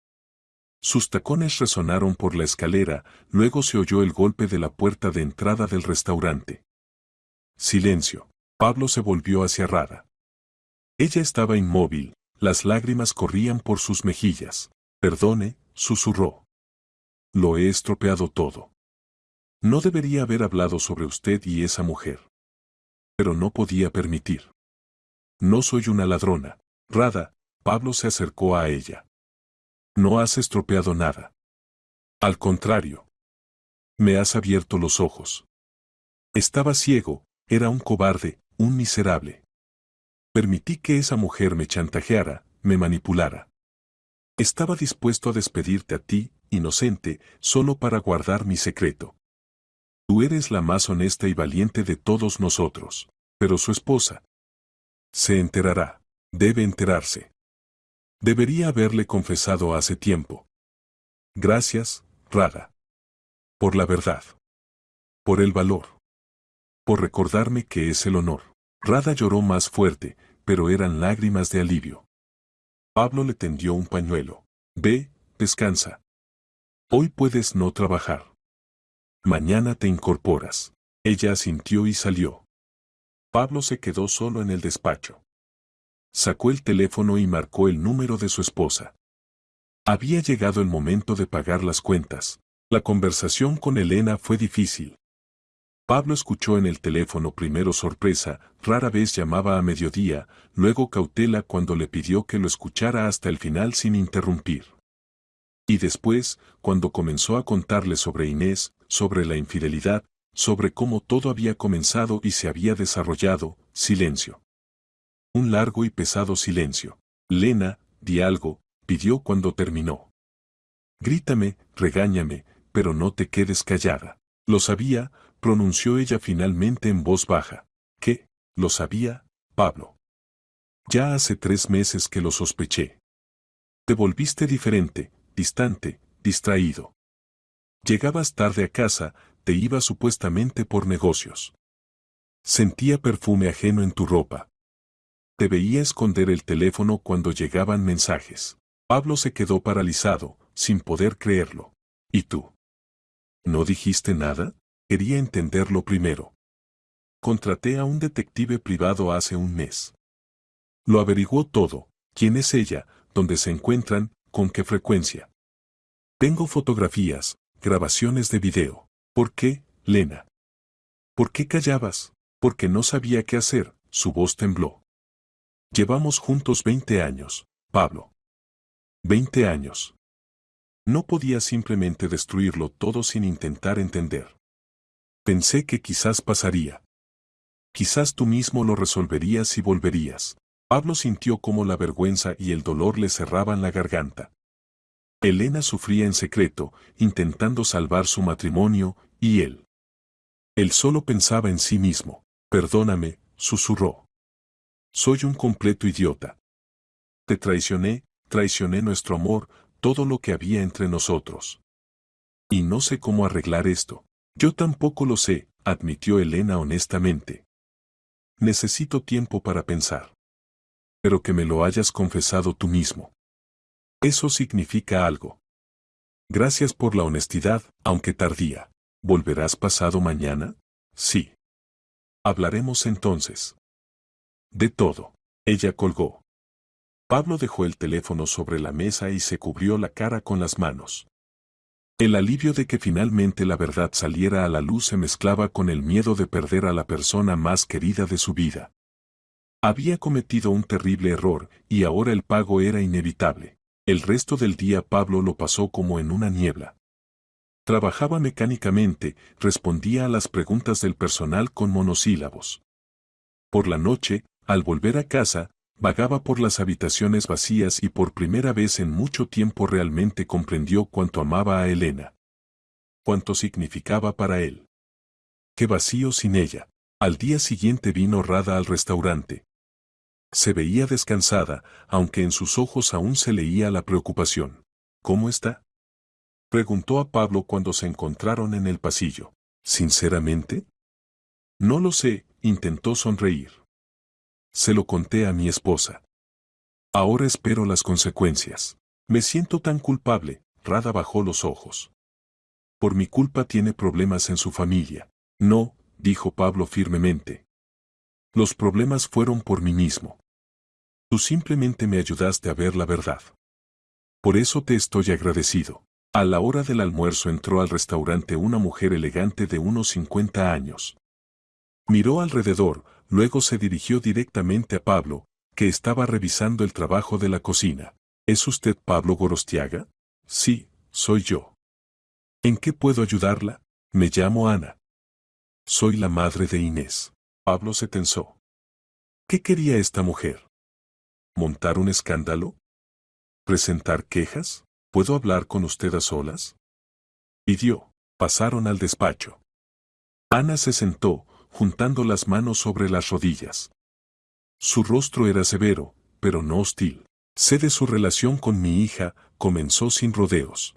Sus tacones resonaron por la escalera, luego se oyó el golpe de la puerta de entrada del restaurante. Silencio. Pablo se volvió hacia Rada. Ella estaba inmóvil, las lágrimas corrían por sus mejillas. Perdone, susurró. Lo he estropeado todo. No debería haber hablado sobre usted y esa mujer. Pero no podía permitir. No soy una ladrona. Rada, Pablo se acercó a ella. No has estropeado nada. Al contrario. Me has abierto los ojos. Estaba ciego, era un cobarde, un miserable. Permití que esa mujer me chantajeara, me manipulara. Estaba dispuesto a despedirte a ti, inocente, solo para guardar mi secreto. Tú eres la más honesta y valiente de todos nosotros. Pero su esposa se enterará. Debe enterarse. Debería haberle confesado hace tiempo. Gracias, Rada. Por la verdad. Por el valor. Por recordarme que es el honor. Rada lloró más fuerte, pero eran lágrimas de alivio. Pablo le tendió un pañuelo. Ve, descansa. Hoy puedes no trabajar. Mañana te incorporas. Ella asintió y salió. Pablo se quedó solo en el despacho. Sacó el teléfono y marcó el número de su esposa. Había llegado el momento de pagar las cuentas. La conversación con Elena fue difícil. Pablo escuchó en el teléfono primero sorpresa, rara vez llamaba a mediodía, luego cautela cuando le pidió que lo escuchara hasta el final sin interrumpir. Y después, cuando comenzó a contarle sobre Inés, sobre la infidelidad, sobre cómo todo había comenzado y se había desarrollado, silencio. Un largo y pesado silencio. Lena, di algo, pidió cuando terminó. Grítame, regáñame, pero no te quedes callada. Lo sabía, pronunció ella finalmente en voz baja. ¿Qué? Lo sabía, Pablo. Ya hace 3 meses que lo sospeché. Te volviste diferente, distante, distraído. Llegabas tarde a casa, te ibas supuestamente por negocios. Sentía perfume ajeno en tu ropa. Te veía esconder el teléfono cuando llegaban mensajes. Pablo se quedó paralizado, sin poder creerlo. ¿Y tú? ¿No dijiste nada? Quería entenderlo primero. Contraté a un detective privado hace un mes. Lo averiguó todo, quién es ella, dónde se encuentran, con qué frecuencia. Tengo fotografías, grabaciones de video. ¿Por qué, Lena? ¿Por qué callabas? Porque no sabía qué hacer, su voz tembló. Llevamos juntos 20 años, Pablo. 20 años. No podía simplemente destruirlo todo sin intentar entender. Pensé que quizás pasaría. Quizás tú mismo lo resolverías y volverías. Pablo sintió cómo la vergüenza y el dolor le cerraban la garganta. Elena sufría en secreto, intentando salvar su matrimonio, y él. Él solo pensaba en sí mismo. Perdóname, susurró. Soy un completo idiota. Te traicioné nuestro amor, todo lo que había entre nosotros. Y no sé cómo arreglar esto. Yo tampoco lo sé, admitió Elena honestamente. Necesito tiempo para pensar. Pero que me lo hayas confesado tú mismo. Eso significa algo. Gracias por la honestidad, aunque tardía. ¿Volverás pasado mañana? Sí. Hablaremos entonces. De todo. Ella colgó. Pablo dejó el teléfono sobre la mesa y se cubrió la cara con las manos. El alivio de que finalmente la verdad saliera a la luz se mezclaba con el miedo de perder a la persona más querida de su vida. Había cometido un terrible error, y ahora el pago era inevitable. El resto del día Pablo lo pasó como en una niebla. Trabajaba mecánicamente, respondía a las preguntas del personal con monosílabos. Por la noche, al volver a casa, vagaba por las habitaciones vacías y por primera vez en mucho tiempo realmente comprendió cuánto amaba a Elena. Cuánto significaba para él. Qué vacío sin ella. Al día siguiente vino Rada al restaurante. Se veía descansada, aunque en sus ojos aún se leía la preocupación. ¿Cómo está?, preguntó a Pablo cuando se encontraron en el pasillo. ¿Sinceramente? No lo sé, intentó sonreír. Se lo conté a mi esposa. Ahora espero las consecuencias. Me siento tan culpable. Rada bajó los ojos. Por mi culpa tiene problemas en su familia. No, dijo Pablo firmemente. Los problemas fueron por mí mismo. Tú simplemente me ayudaste a ver la verdad. Por eso te estoy agradecido. A la hora del almuerzo entró al restaurante una mujer elegante de unos 50 años. Miró alrededor, luego se dirigió directamente a Pablo, que estaba revisando el trabajo de la cocina. ¿Es usted Pablo Gorostiaga? Sí, soy yo. ¿En qué puedo ayudarla? Me llamo Ana. Soy la madre de Inés. Pablo se tensó. ¿Qué quería esta mujer? ¿Montar un escándalo? ¿Presentar quejas? ¿Puedo hablar con usted a solas?, pidió. Pasaron al despacho. Ana se sentó, juntando las manos sobre las rodillas. Su rostro era severo, pero no hostil. Sé de su relación con mi hija, comenzó sin rodeos.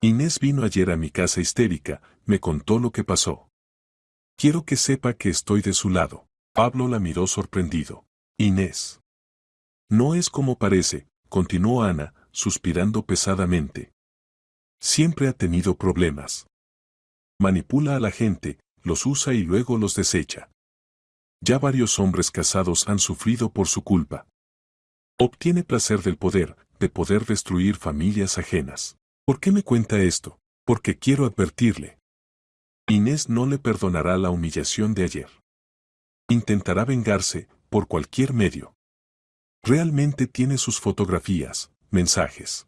Inés vino ayer a mi casa histérica, me contó lo que pasó. Quiero que sepa que estoy de su lado. Pablo la miró sorprendido. Inés. No es como parece, continuó Ana, suspirando pesadamente. Siempre ha tenido problemas. Manipula a la gente, los usa y luego los desecha. Ya varios hombres casados han sufrido por su culpa. Obtiene placer del poder, de poder destruir familias ajenas. ¿Por qué me cuenta esto? Porque quiero advertirle. Inés no le perdonará la humillación de ayer. Intentará vengarse, por cualquier medio. Realmente tiene sus fotografías, mensajes.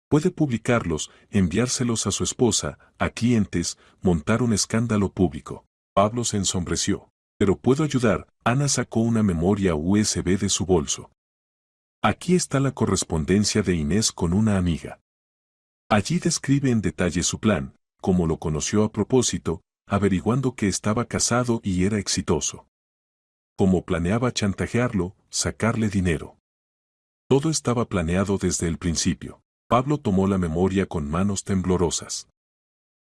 Puede publicarlos, enviárselos a su esposa, a clientes, montar un escándalo público. Pablo se ensombreció. Pero puedo ayudar. Ana sacó una memoria USB de su bolso. Aquí está la correspondencia de Inés con una amiga. Allí describe en detalle su plan, cómo lo conoció a propósito, averiguando que estaba casado y era exitoso. Cómo planeaba chantajearlo, sacarle dinero. Todo estaba planeado desde el principio. Pablo tomó la memoria con manos temblorosas.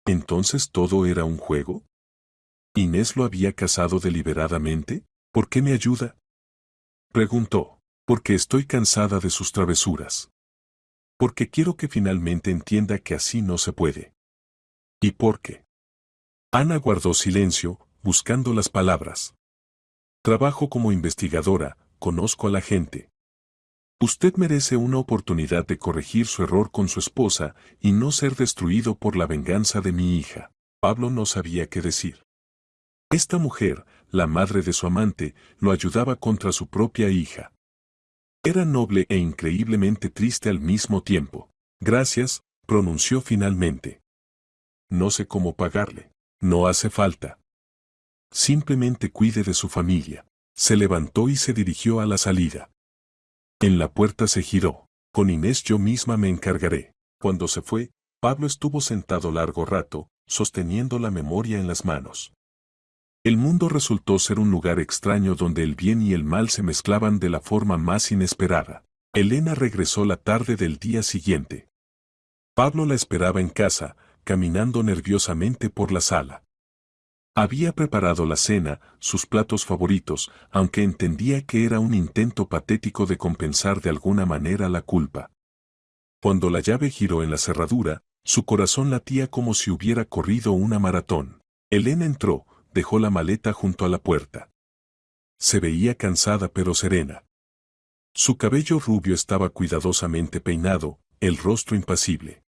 ¿Entonces todo era un juego? ¿Inés lo había casado deliberadamente? ¿Por qué me ayuda?, preguntó. Porque estoy cansada de sus travesuras. Porque quiero que finalmente entienda que así no se puede. ¿Y por qué? Ana guardó silencio, buscando las palabras. Trabajo como investigadora, conozco a la gente. Usted merece una oportunidad de corregir su error con su esposa y no ser destruido por la venganza de mi hija. Pablo no sabía qué decir. Esta mujer, la madre de su amante, lo ayudaba contra su propia hija. Era noble e increíblemente triste al mismo tiempo. Gracias, pronunció finalmente. No sé cómo pagarle. No hace falta. Simplemente cuide de su familia. Se levantó y se dirigió a la salida. En la puerta se giró. Con Inés yo misma me encargaré. Cuando se fue, Pablo estuvo sentado largo rato, sosteniendo la memoria en las manos. El mundo resultó ser un lugar extraño donde el bien y el mal se mezclaban de la forma más inesperada. Elena regresó la tarde del día siguiente. Pablo la esperaba en casa, caminando nerviosamente por la sala. Había preparado la cena, sus platos favoritos, aunque entendía que era un intento patético de compensar de alguna manera la culpa. Cuando la llave giró en la cerradura, su corazón latía como si hubiera corrido una maratón. Elena entró, dejó la maleta junto a la puerta. Se veía cansada pero serena. Su cabello rubio estaba cuidadosamente peinado, el rostro impasible.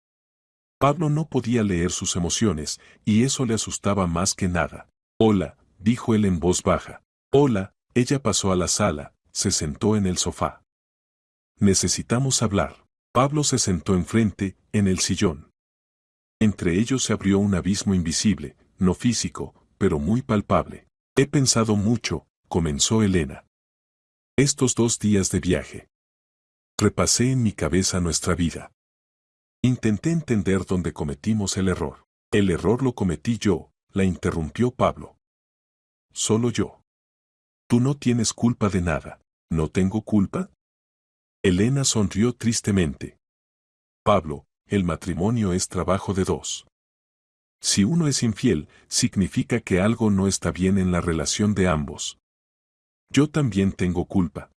Pablo no podía leer sus emociones, y eso le asustaba más que nada. Hola, dijo él en voz baja. Hola, ella pasó a la sala, se sentó en el sofá. Necesitamos hablar. Pablo se sentó enfrente, en el sillón. Entre ellos se abrió un abismo invisible, no físico, pero muy palpable. He pensado mucho, comenzó Elena. Estos 2 días de viaje. Repasé en mi cabeza nuestra vida. Intenté entender dónde cometimos el error. El error lo cometí yo, la interrumpió Pablo. Solo yo. Tú no tienes culpa de nada. ¿No tengo culpa? Elena sonrió tristemente. Pablo, el matrimonio es trabajo de dos. Si uno es infiel, significa que algo no está bien en la relación de ambos. Yo también tengo culpa.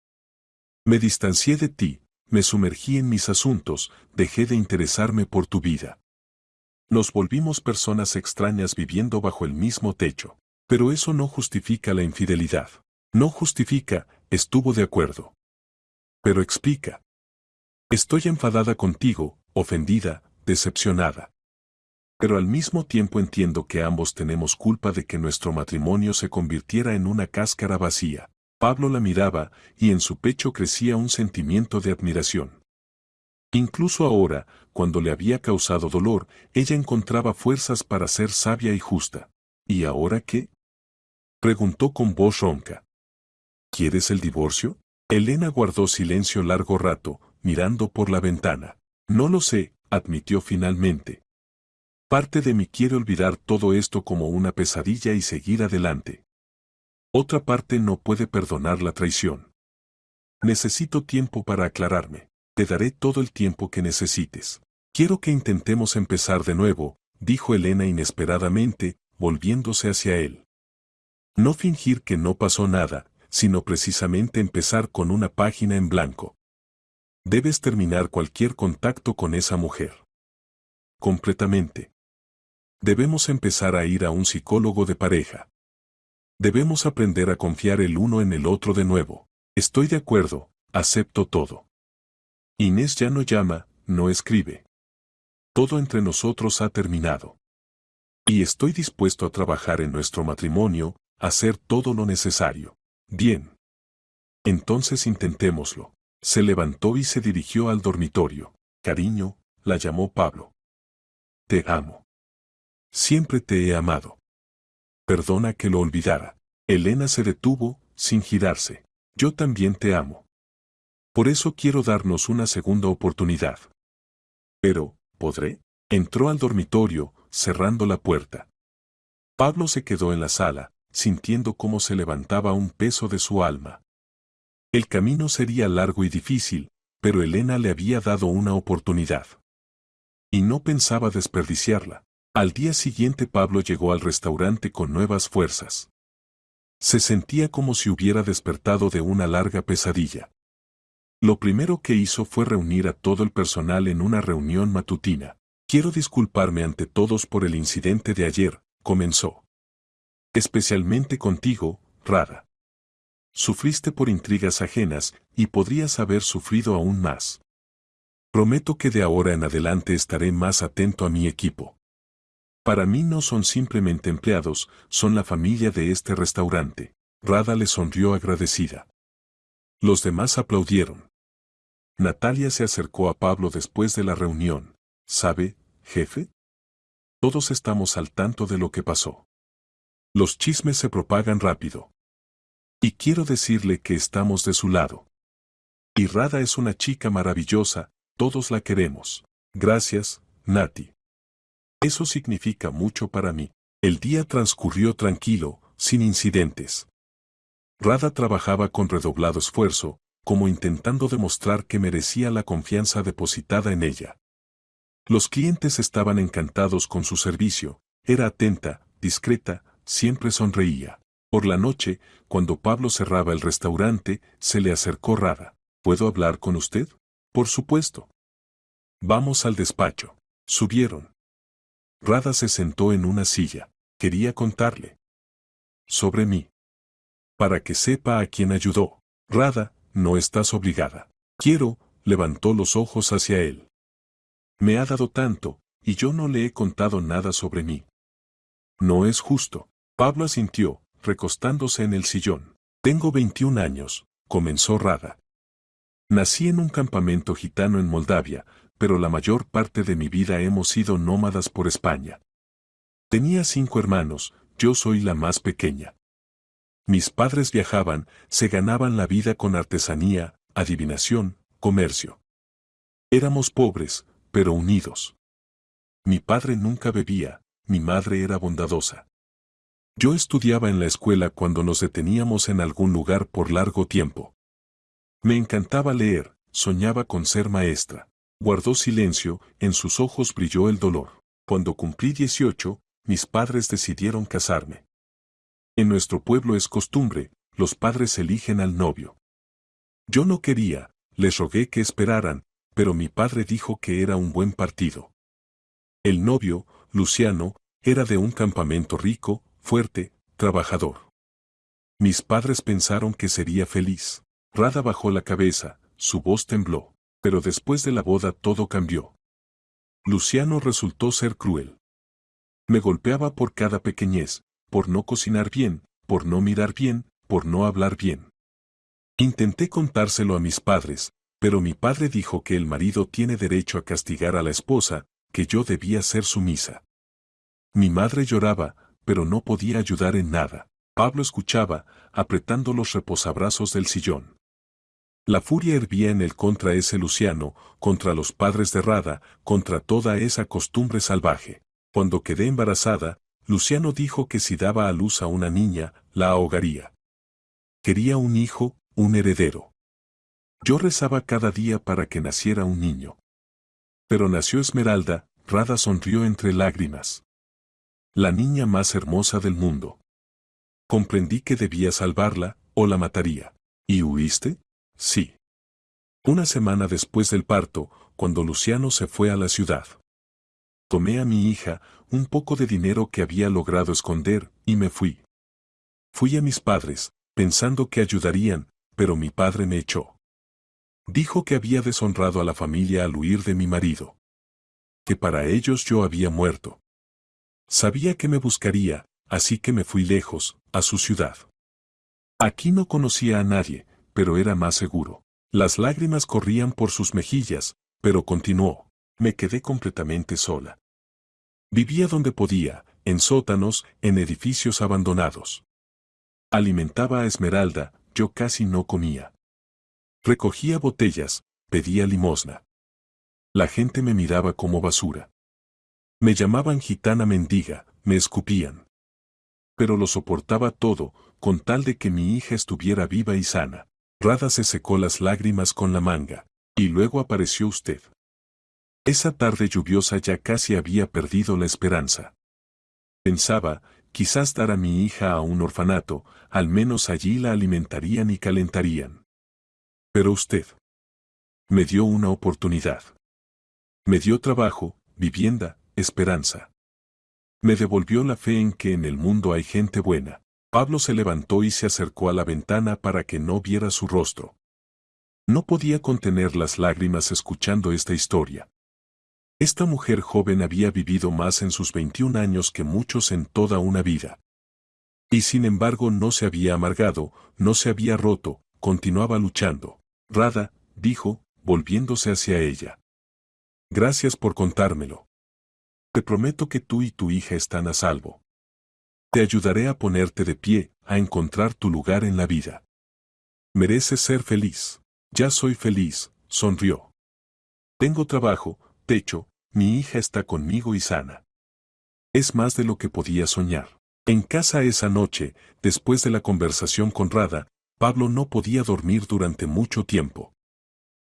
Me distancié de ti, me sumergí en mis asuntos, dejé de interesarme por tu vida. Nos volvimos personas extrañas viviendo bajo el mismo techo. Pero eso no justifica la infidelidad. No justifica, estuvo de acuerdo. Pero explica. Estoy enfadada contigo, ofendida, decepcionada. Pero al mismo tiempo entiendo que ambos tenemos culpa de que nuestro matrimonio se convirtiera en una cáscara vacía. Pablo la miraba, y en su pecho crecía un sentimiento de admiración. Incluso ahora, cuando le había causado dolor, ella encontraba fuerzas para ser sabia y justa. ¿Y ahora qué? Preguntó con voz ronca. ¿Quieres el divorcio? Elena guardó silencio largo rato, mirando por la ventana. No lo sé, admitió finalmente. Parte de mí quiere olvidar todo esto como una pesadilla y seguir adelante. Otra parte no puede perdonar la traición. Necesito tiempo para aclararme. Te daré todo el tiempo que necesites. Quiero que intentemos empezar de nuevo, dijo Elena inesperadamente, volviéndose hacia él. No fingir que no pasó nada, sino precisamente empezar con una página en blanco. Debes terminar cualquier contacto con esa mujer. Completamente. Debemos empezar a ir a un psicólogo de pareja. Debemos aprender a confiar el uno en el otro de nuevo. Estoy de acuerdo, acepto todo. Inés ya no llama, no escribe. Todo entre nosotros ha terminado. Y estoy dispuesto a trabajar en nuestro matrimonio, a hacer todo lo necesario. Bien. Entonces intentémoslo. Se levantó y se dirigió al dormitorio. Cariño, la llamó Pablo. Te amo. Siempre te he amado. Perdona que lo olvidara. Elena se detuvo, sin girarse. Yo también te amo. Por eso quiero darnos una segunda oportunidad. Pero, ¿podré? Entró al dormitorio, cerrando la puerta. Pablo se quedó en la sala, sintiendo cómo se levantaba un peso de su alma. El camino sería largo y difícil, pero Elena le había dado una oportunidad. Y no pensaba desperdiciarla. Al día siguiente Pablo llegó al restaurante con nuevas fuerzas. Se sentía como si hubiera despertado de una larga pesadilla. Lo primero que hizo fue reunir a todo el personal en una reunión matutina. Quiero disculparme ante todos por el incidente de ayer, comenzó. Especialmente contigo, Rada. Sufriste por intrigas ajenas, y podrías haber sufrido aún más. Prometo que de ahora en adelante estaré más atento a mi equipo. Para mí no son simplemente empleados, son la familia de este restaurante. Rada le sonrió agradecida. Los demás aplaudieron. Natalia se acercó a Pablo después de la reunión. ¿Sabe, jefe? Todos estamos al tanto de lo que pasó. Los chismes se propagan rápido. Y quiero decirle que estamos de su lado. Y Rada es una chica maravillosa, todos la queremos. Gracias, Nati. Eso significa mucho para mí. El día transcurrió tranquilo, sin incidentes. Rada trabajaba con redoblado esfuerzo, como intentando demostrar que merecía la confianza depositada en ella. Los clientes estaban encantados con su servicio, era atenta, discreta, siempre sonreía. Por la noche, cuando Pablo cerraba el restaurante, se le acercó Rada. ¿Puedo hablar con usted? Por supuesto. Vamos al despacho. Subieron. Rada se sentó en una silla. Quería contarle. Sobre mí. Para que sepa a quién ayudó. Rada, no estás obligada. Quiero, levantó los ojos hacia él. Me ha dado tanto, y yo no le he contado nada sobre mí. No es justo. Pablo asintió, recostándose en el sillón. Tengo 21 años, comenzó Rada. Nací en un campamento gitano en Moldavia, pero la mayor parte de mi vida hemos sido nómadas por España. Tenía 5 hermanos, yo soy la más pequeña. Mis padres viajaban, se ganaban la vida con artesanía, adivinación, comercio. Éramos pobres, pero unidos. Mi padre nunca bebía, mi madre era bondadosa. Yo estudiaba en la escuela cuando nos deteníamos en algún lugar por largo tiempo. Me encantaba leer, soñaba con ser maestra. Guardó silencio, en sus ojos brilló el dolor. Cuando cumplí 18, mis padres decidieron casarme. En nuestro pueblo es costumbre, los padres eligen al novio. Yo no quería, les rogué que esperaran, pero mi padre dijo que era un buen partido. El novio, Luciano, era de un campamento rico, fuerte, trabajador. Mis padres pensaron que sería feliz. Rada bajó la cabeza, su voz tembló, pero después de la boda todo cambió. Luciano resultó ser cruel. Me golpeaba por cada pequeñez, por no cocinar bien, por no mirar bien, por no hablar bien. Intenté contárselo a mis padres, pero mi padre dijo que el marido tiene derecho a castigar a la esposa, que yo debía ser sumisa. Mi madre lloraba, pero no podía ayudar en nada. Pablo escuchaba, apretando los reposabrazos del sillón. La furia hervía en él contra ese Luciano, contra los padres de Rada, contra toda esa costumbre salvaje. Cuando quedé embarazada, Luciano dijo que si daba a luz a una niña, la ahogaría. Quería un hijo, un heredero. Yo rezaba cada día para que naciera un niño. Pero nació Esmeralda, Rada sonrió entre lágrimas. La niña más hermosa del mundo. Comprendí que debía salvarla, o la mataría. ¿Y huiste? Sí. Una semana después del parto, cuando Luciano se fue a la ciudad. Tomé a mi hija, un poco de dinero que había logrado esconder, y me fui. Fui a mis padres, pensando que ayudarían, pero mi padre me echó. Dijo que había deshonrado a la familia al huir de mi marido. Que para ellos yo había muerto. Sabía que me buscaría, así que me fui lejos, a su ciudad. Aquí no conocía a nadie, pero era más seguro. Las lágrimas corrían por sus mejillas, pero continuó. Me quedé completamente sola. Vivía donde podía, en sótanos, en edificios abandonados. Alimentaba a Esmeralda, yo casi no comía. Recogía botellas, pedía limosna. La gente me miraba como basura. Me llamaban gitana mendiga, me escupían. Pero lo soportaba todo, con tal de que mi hija estuviera viva y sana. Rada se secó las lágrimas con la manga, y luego apareció usted. Esa tarde lluviosa ya casi había perdido la esperanza. Pensaba, quizás dar a mi hija a un orfanato, al menos allí la alimentarían y calentarían. Pero usted me dio una oportunidad. Me dio trabajo, vivienda, esperanza. Me devolvió la fe en que en el mundo hay gente buena. Pablo se levantó y se acercó a la ventana para que no viera su rostro. No podía contener las lágrimas escuchando esta historia. Esta mujer joven había vivido más en sus 21 años que muchos en toda una vida. Y sin embargo no se había amargado, no se había roto, continuaba luchando. Rada, dijo, volviéndose hacia ella. Gracias por contármelo. Te prometo que tú y tu hija están a salvo. Te ayudaré a ponerte de pie, a encontrar tu lugar en la vida. Mereces ser feliz. Ya soy feliz, sonrió. Tengo trabajo, techo, mi hija está conmigo y sana. Es más de lo que podía soñar. En casa esa noche, después de la conversación con Rada, Pablo no podía dormir durante mucho tiempo.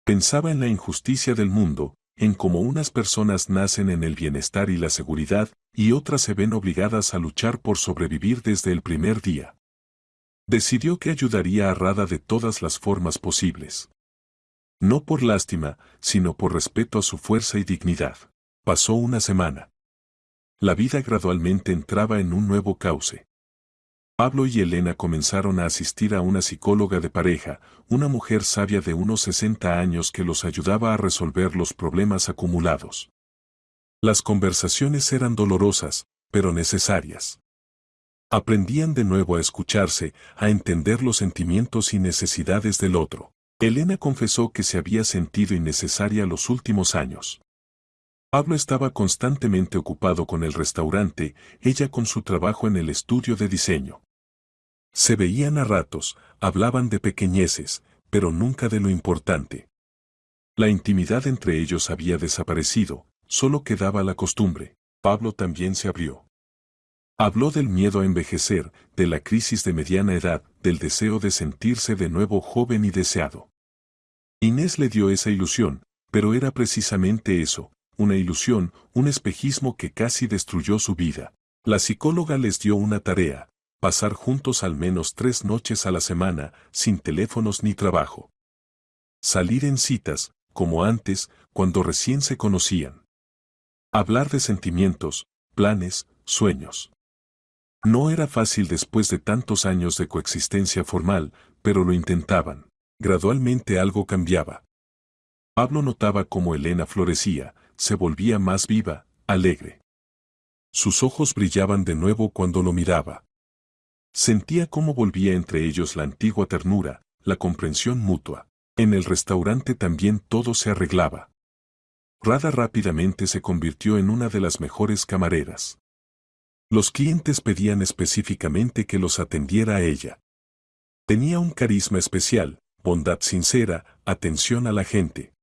Pensaba en la injusticia del mundo, en cómo unas personas nacen en el bienestar y la seguridad, y otras se ven obligadas a luchar por sobrevivir desde el primer día. Decidió que ayudaría a Rada de todas las formas posibles. No por lástima, sino por respeto a su fuerza y dignidad. Pasó una semana. La vida gradualmente entraba en un nuevo cauce. Pablo y Elena comenzaron a asistir a una psicóloga de pareja, una mujer sabia de unos 60 años que los ayudaba a resolver los problemas acumulados. Las conversaciones eran dolorosas, pero necesarias. Aprendían de nuevo a escucharse, a entender los sentimientos y necesidades del otro. Elena confesó que se había sentido innecesaria los últimos años. Pablo estaba constantemente ocupado con el restaurante, ella con su trabajo en el estudio de diseño. Se veían a ratos, hablaban de pequeñeces, pero nunca de lo importante. La intimidad entre ellos había desaparecido, solo quedaba la costumbre. Pablo también se abrió. Habló del miedo a envejecer, de la crisis de mediana edad, del deseo de sentirse de nuevo joven y deseado. Inés le dio esa ilusión, pero era precisamente eso, una ilusión, un espejismo que casi destruyó su vida. La psicóloga les dio una tarea: pasar juntos al menos 3 noches a la semana, sin teléfonos ni trabajo. Salir en citas, como antes, cuando recién se conocían. Hablar de sentimientos, planes, sueños. No era fácil después de tantos años de coexistencia formal, pero lo intentaban. Gradualmente algo cambiaba. Pablo notaba cómo Elena florecía, se volvía más viva, alegre. Sus ojos brillaban de nuevo cuando lo miraba. Sentía cómo volvía entre ellos la antigua ternura, la comprensión mutua. En el restaurante también todo se arreglaba. Rada rápidamente se convirtió en una de las mejores camareras. Los clientes pedían específicamente que los atendiera a ella. Tenía un carisma especial, bondad sincera, atención a la gente.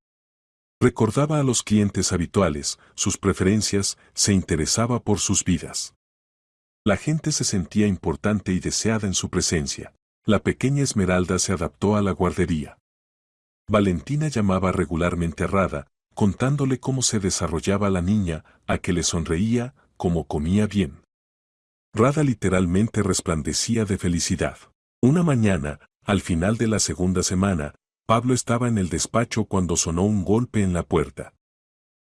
Recordaba a los clientes habituales, sus preferencias, se interesaba por sus vidas. La gente se sentía importante y deseada en su presencia. La pequeña Esmeralda se adaptó a la guardería. Valentina llamaba regularmente a Rada, contándole cómo se desarrollaba la niña, a que le sonreía, cómo comía bien. Rada literalmente resplandecía de felicidad. Una mañana, al final de la segunda semana, Pablo estaba en el despacho cuando sonó un golpe en la puerta.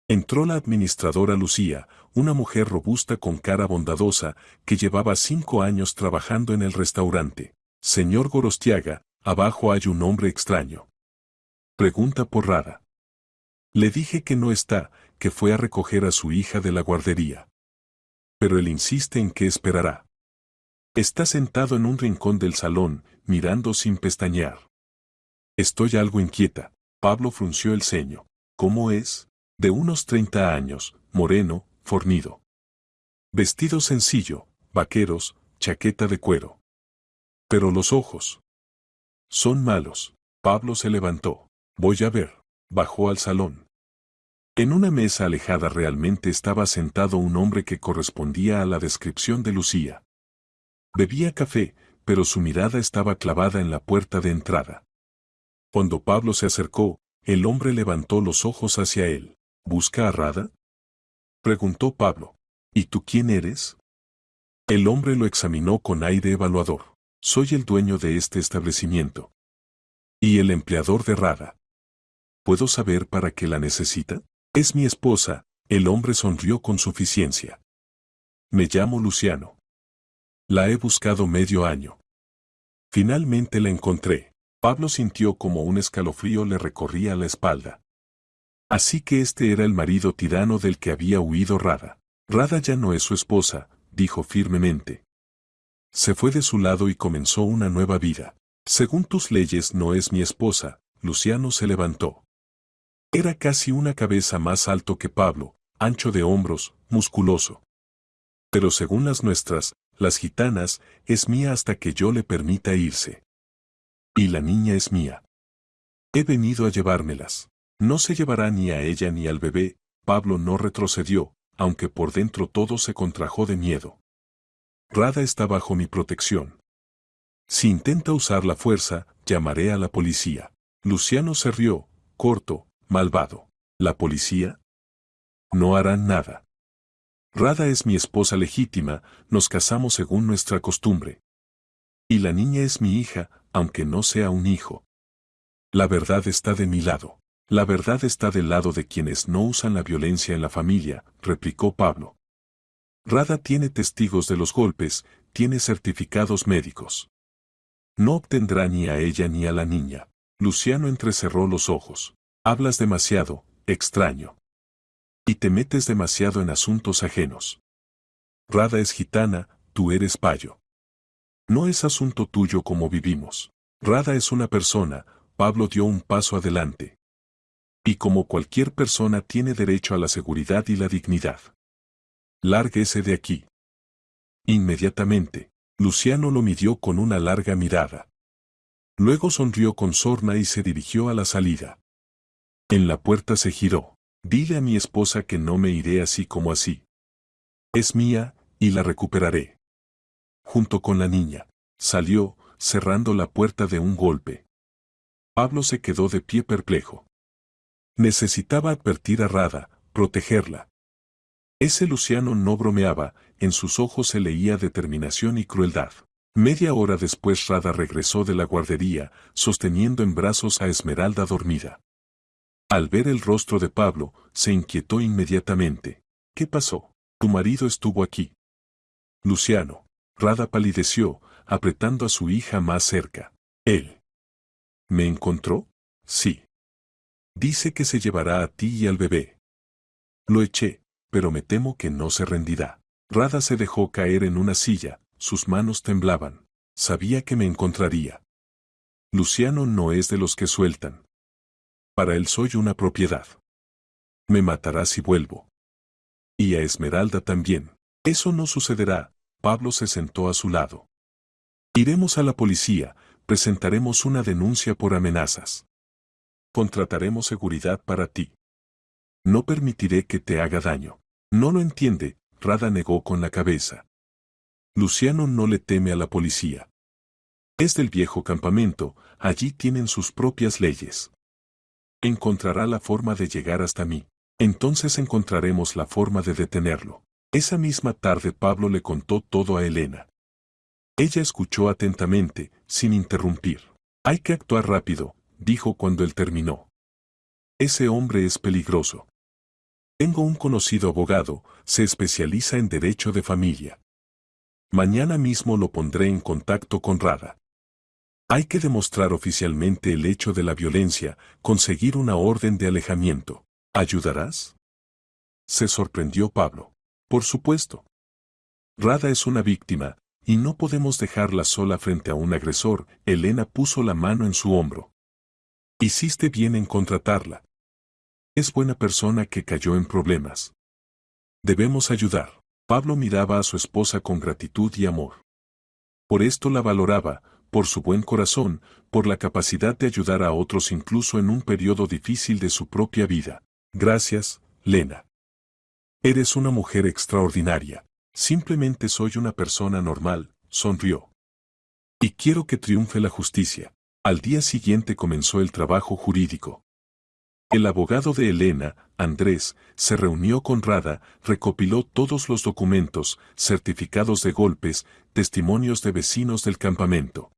Entró la administradora Lucía, una mujer robusta con cara bondadosa, que llevaba 5 años trabajando en el restaurante. Señor Gorostiaga, abajo hay un hombre extraño. Pregunta por Rada. Le dije que no está, que fue a recoger a su hija de la guardería. Pero él insiste en que esperará. Está sentado en un rincón del salón, mirando sin pestañear. Estoy algo inquieta. Pablo frunció el ceño. ¿Cómo es? De unos 30 años, moreno, fornido. Vestido sencillo, vaqueros, chaqueta de cuero. Pero los ojos. Son malos. Pablo se levantó. Voy a ver. Bajó al salón. En una mesa alejada realmente estaba sentado un hombre que correspondía a la descripción de Lucía. Bebía café, pero su mirada estaba clavada en la puerta de entrada. Cuando Pablo se acercó, el hombre levantó los ojos hacia él. ¿Busca a Rada?, preguntó Pablo. ¿Y tú quién eres? El hombre lo examinó con aire evaluador. Soy el dueño de este establecimiento. ¿Y el empleador de Rada? ¿Puedo saber para qué la necesita? Es mi esposa. El hombre sonrió con suficiencia. Me llamo Luciano. La he buscado medio año. Finalmente la encontré. Pablo sintió como un escalofrío le recorría la espalda. Así que este era el marido tirano del que había huido Rada. Rada ya no es su esposa, dijo firmemente. Se fue de su lado y comenzó una nueva vida. Según tus leyes no es mi esposa. Luciano se levantó. Era casi una cabeza más alto que Pablo, ancho de hombros, musculoso. Pero según las nuestras, las gitanas, es mía hasta que yo le permita irse. Y la niña es mía. He venido a llevármelas. No se llevará ni a ella ni al bebé. Pablo no retrocedió, aunque por dentro todo se contrajo de miedo. Rada está bajo mi protección. Si intenta usar la fuerza, llamaré a la policía. Luciano se rió, corto, malvado. ¿La policía? No harán nada. Rada es mi esposa legítima, nos casamos según nuestra costumbre. Y la niña es mi hija, aunque no sea un hijo. La verdad está de mi lado. La verdad está del lado de quienes no usan la violencia en la familia, replicó Pablo. Rada tiene testigos de los golpes, tiene certificados médicos. No obtendrá ni a ella ni a la niña. Luciano entrecerró los ojos. Hablas demasiado, extraño. Y te metes demasiado en asuntos ajenos. Rada es gitana, tú eres payo. No es asunto tuyo cómo vivimos. Rada es una persona, Pablo dio un paso adelante. Y como cualquier persona tiene derecho a la seguridad y la dignidad. Lárguese de aquí. Inmediatamente, Luciano lo midió con una larga mirada. Luego sonrió con sorna y se dirigió a la salida. En la puerta se giró. Dile a mi esposa que no me iré así como así. Es mía, y la recuperaré. Junto con la niña, salió, cerrando la puerta de un golpe. Pablo se quedó de pie perplejo. Necesitaba advertir a Rada, protegerla. Ese Luciano no bromeaba, en sus ojos se leía determinación y crueldad. Media hora después Rada regresó de la guardería, sosteniendo en brazos a Esmeralda dormida. Al ver el rostro de Pablo, se inquietó inmediatamente. ¿Qué pasó? Tu marido estuvo aquí. Luciano. Rada palideció, apretando a su hija más cerca. ¿Él me encontró? Sí. Dice que se llevará a ti y al bebé. Lo eché, pero me temo que no se rendirá. Rada se dejó caer en una silla, sus manos temblaban. Sabía que me encontraría. Luciano no es de los que sueltan. Para él soy una propiedad. Me matará si vuelvo. Y a Esmeralda también. Eso no sucederá. Pablo se sentó a su lado. Iremos a la policía, presentaremos una denuncia por amenazas. Contrataremos seguridad para ti. No permitiré que te haga daño. No lo entiende, Rada negó con la cabeza. Luciano no le teme a la policía. Es del viejo campamento, allí tienen sus propias leyes. Encontrará la forma de llegar hasta mí. Entonces encontraremos la forma de detenerlo. Esa misma tarde Pablo le contó todo a Elena. Ella escuchó atentamente, sin interrumpir. Hay que actuar rápido, dijo cuando él terminó. Ese hombre es peligroso. Tengo un conocido abogado, se especializa en derecho de familia. Mañana mismo lo pondré en contacto con Rada. Hay que demostrar oficialmente el hecho de la violencia, conseguir una orden de alejamiento. ¿Ayudarás? Se sorprendió Pablo. Por supuesto. Rada es una víctima, y no podemos dejarla sola frente a un agresor. Elena puso la mano en su hombro. Hiciste bien en contratarla. Es buena persona que cayó en problemas. Debemos ayudar. Pablo miraba a su esposa con gratitud y amor. Por esto la valoraba, por su buen corazón, por la capacidad de ayudar a otros incluso en un periodo difícil de su propia vida. Gracias, Lena. Eres una mujer extraordinaria. Simplemente soy una persona normal, sonrió. Y quiero que triunfe la justicia. Al día siguiente comenzó el trabajo jurídico. El abogado de Elena, Andrés, se reunió con Rada, recopiló todos los documentos, certificados de golpes, testimonios de vecinos del campamento.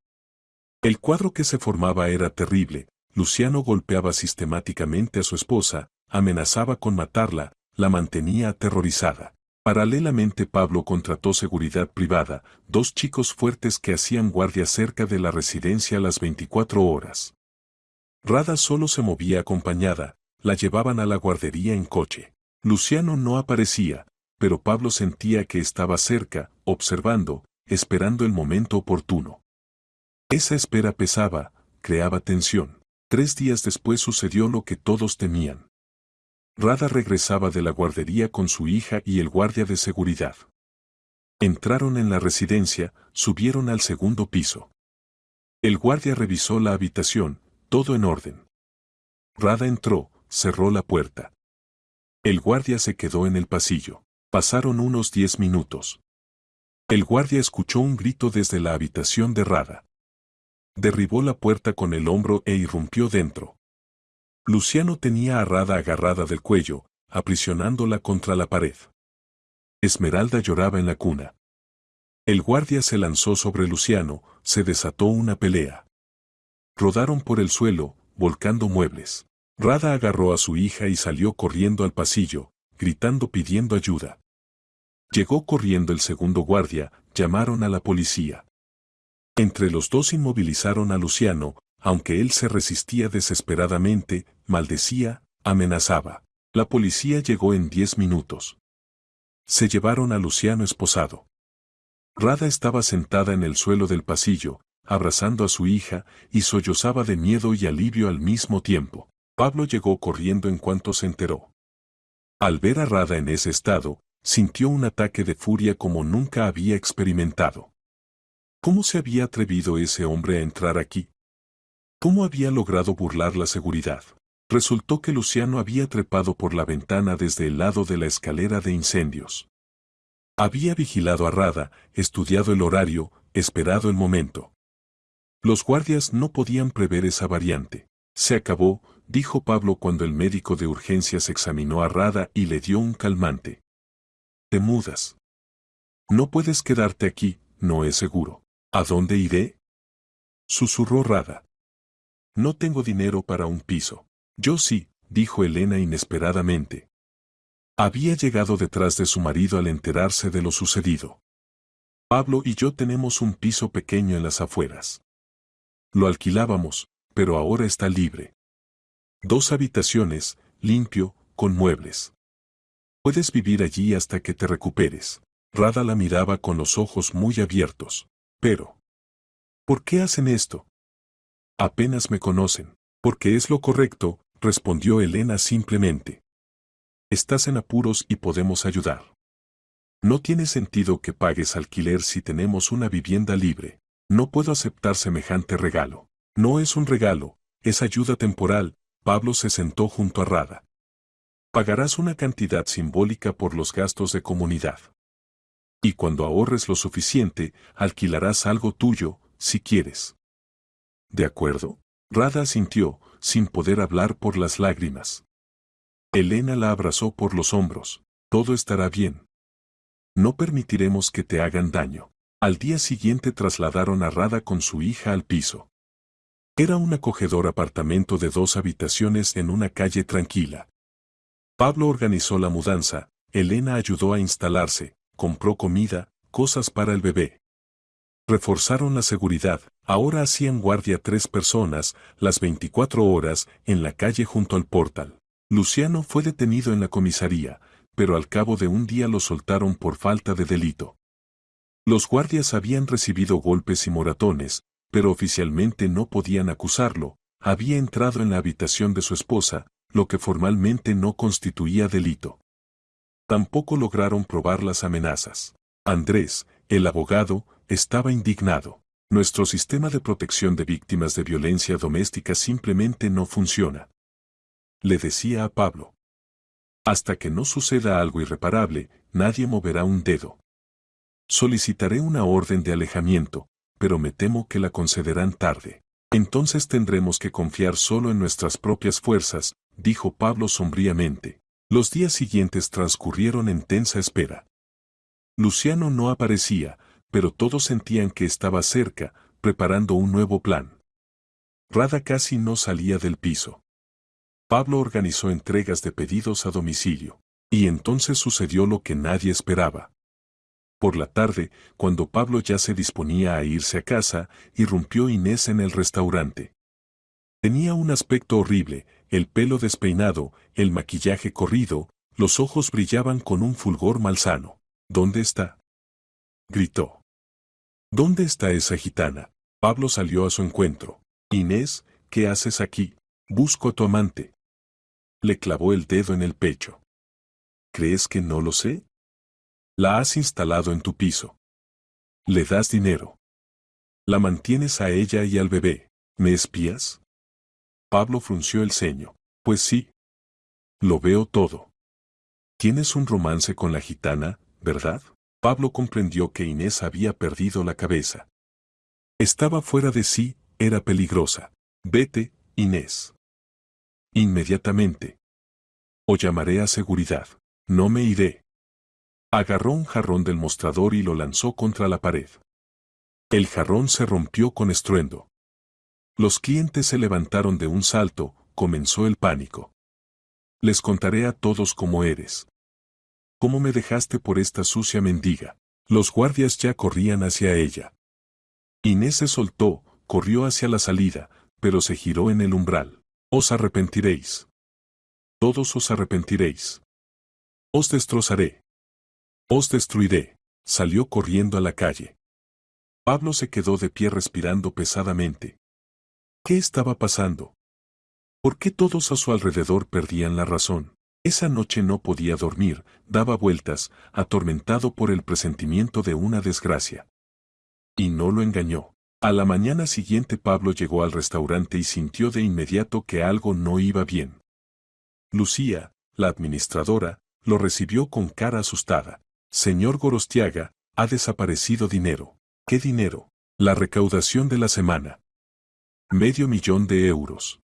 El cuadro que se formaba era terrible. Luciano golpeaba sistemáticamente a su esposa, amenazaba con matarla, la mantenía aterrorizada. Paralelamente Pablo contrató seguridad privada, 2 chicos fuertes que hacían guardia cerca de la residencia a las 24 horas. Rada solo se movía acompañada, la llevaban a la guardería en coche. Luciano no aparecía, pero Pablo sentía que estaba cerca, observando, esperando el momento oportuno. Esa espera pesaba, creaba tensión. 3 días después sucedió lo que todos temían. Rada regresaba de la guardería con su hija y el guardia de seguridad. Entraron en la residencia, subieron al segundo piso. El guardia revisó la habitación, todo en orden. Rada entró, cerró la puerta. El guardia se quedó en el pasillo. Pasaron unos 10 minutos. El guardia escuchó un grito desde la habitación de Rada. Derribó la puerta con el hombro e irrumpió dentro. Luciano tenía a Rada agarrada del cuello, aprisionándola contra la pared. Esmeralda lloraba en la cuna. El guardia se lanzó sobre Luciano, se desató una pelea. Rodaron por el suelo, volcando muebles. Rada agarró a su hija y salió corriendo al pasillo, gritando pidiendo ayuda. Llegó corriendo el segundo guardia, llamaron a la policía. Entre los dos inmovilizaron a Luciano, aunque él se resistía desesperadamente, maldecía, amenazaba. La policía llegó en 10 minutos. Se llevaron a Luciano esposado. Rada estaba sentada en el suelo del pasillo, abrazando a su hija, y sollozaba de miedo y alivio al mismo tiempo. Pablo llegó corriendo en cuanto se enteró. Al ver a Rada en ese estado, sintió un ataque de furia como nunca había experimentado. ¿Cómo se había atrevido ese hombre a entrar aquí? ¿Cómo había logrado burlar la seguridad? Resultó que Luciano había trepado por la ventana desde el lado de la escalera de incendios. Había vigilado a Rada, estudiado el horario, esperado el momento. Los guardias no podían prever esa variante. Se acabó, dijo Pablo cuando el médico de urgencias examinó a Rada y le dio un calmante. Te mudas. No puedes quedarte aquí, no es seguro. ¿A dónde iré? Susurró Rada. No tengo dinero para un piso. Yo sí, dijo Elena inesperadamente. Había llegado detrás de su marido al enterarse de lo sucedido. Pablo y yo tenemos un piso pequeño en las afueras. Lo alquilábamos, pero ahora está libre. 2 habitaciones, limpio, con muebles. Puedes vivir allí hasta que te recuperes. Rada la miraba con los ojos muy abiertos. Pero, ¿por qué hacen esto? Apenas me conocen. Porque es lo correcto, respondió Elena simplemente. Estás en apuros y podemos ayudar. No tiene sentido que pagues alquiler si tenemos una vivienda libre. No puedo aceptar semejante regalo. No es un regalo, es ayuda temporal. Pablo se sentó junto a Rada. Pagarás una cantidad simbólica por los gastos de comunidad. Y cuando ahorres lo suficiente, alquilarás algo tuyo, si quieres. ¿De acuerdo? Rada asintió, sin poder hablar por las lágrimas. Elena la abrazó por los hombros. Todo estará bien. No permitiremos que te hagan daño. Al día siguiente trasladaron a Rada con su hija al piso. Era un acogedor apartamento de 2 habitaciones en una calle tranquila. Pablo organizó la mudanza, Elena ayudó a instalarse, compró comida, cosas para el bebé. Reforzaron la seguridad, ahora hacían guardia 3 personas, las 24 horas, en la calle junto al portal. Luciano fue detenido en la comisaría, pero al cabo de un día lo soltaron por falta de delito. Los guardias habían recibido golpes y moratones, pero oficialmente no podían acusarlo, había entrado en la habitación de su esposa, lo que formalmente no constituía delito. Tampoco lograron probar las amenazas. Andrés, el abogado, estaba indignado. Nuestro sistema de protección de víctimas de violencia doméstica simplemente no funciona. Le decía a Pablo. Hasta que no suceda algo irreparable, nadie moverá un dedo. Solicitaré una orden de alejamiento, pero me temo que la concederán tarde. Entonces tendremos que confiar solo en nuestras propias fuerzas, dijo Pablo sombríamente. Los días siguientes transcurrieron en tensa espera. Luciano no aparecía, pero todos sentían que estaba cerca, preparando un nuevo plan. Rada casi no salía del piso. Pablo organizó entregas de pedidos a domicilio. Y entonces sucedió lo que nadie esperaba. Por la tarde, cuando Pablo ya se disponía a irse a casa, irrumpió Inés en el restaurante. Tenía un aspecto horrible, el pelo despeinado, el maquillaje corrido, los ojos brillaban con un fulgor malsano. ¿Dónde está? Gritó. ¿Dónde está esa gitana? Pablo salió a su encuentro. Inés, ¿qué haces aquí? Busco a tu amante. Le clavó el dedo en el pecho. ¿Crees que no lo sé? La has instalado en tu piso. Le das dinero. La mantienes a ella y al bebé. ¿Me espías? Pablo frunció el ceño. Pues sí. Lo veo todo. Tienes un romance con la gitana, ¿verdad? Pablo comprendió que Inés había perdido la cabeza. Estaba fuera de sí, era peligrosa. Vete, Inés. Inmediatamente. O llamaré a seguridad. No me iré. Agarró un jarrón del mostrador y lo lanzó contra la pared. El jarrón se rompió con estruendo. Los clientes se levantaron de un salto, comenzó el pánico. Les contaré a todos cómo eres. ¿Cómo me dejaste por esta sucia mendiga? Los guardias ya corrían hacia ella. Inés se soltó, corrió hacia la salida, pero se giró en el umbral. Os arrepentiréis. Todos os arrepentiréis. Os destrozaré. Os destruiré. Salió corriendo a la calle. Pablo se quedó de pie respirando pesadamente. ¿Qué estaba pasando? ¿Por qué todos a su alrededor perdían la razón? Esa noche no podía dormir, daba vueltas, atormentado por el presentimiento de una desgracia. Y no lo engañó. A la mañana siguiente Pablo llegó al restaurante y sintió de inmediato que algo no iba bien. Lucía, la administradora, lo recibió con cara asustada. Señor Gorostiaga, ha desaparecido dinero. ¿Qué dinero? La recaudación de la semana. €500,000.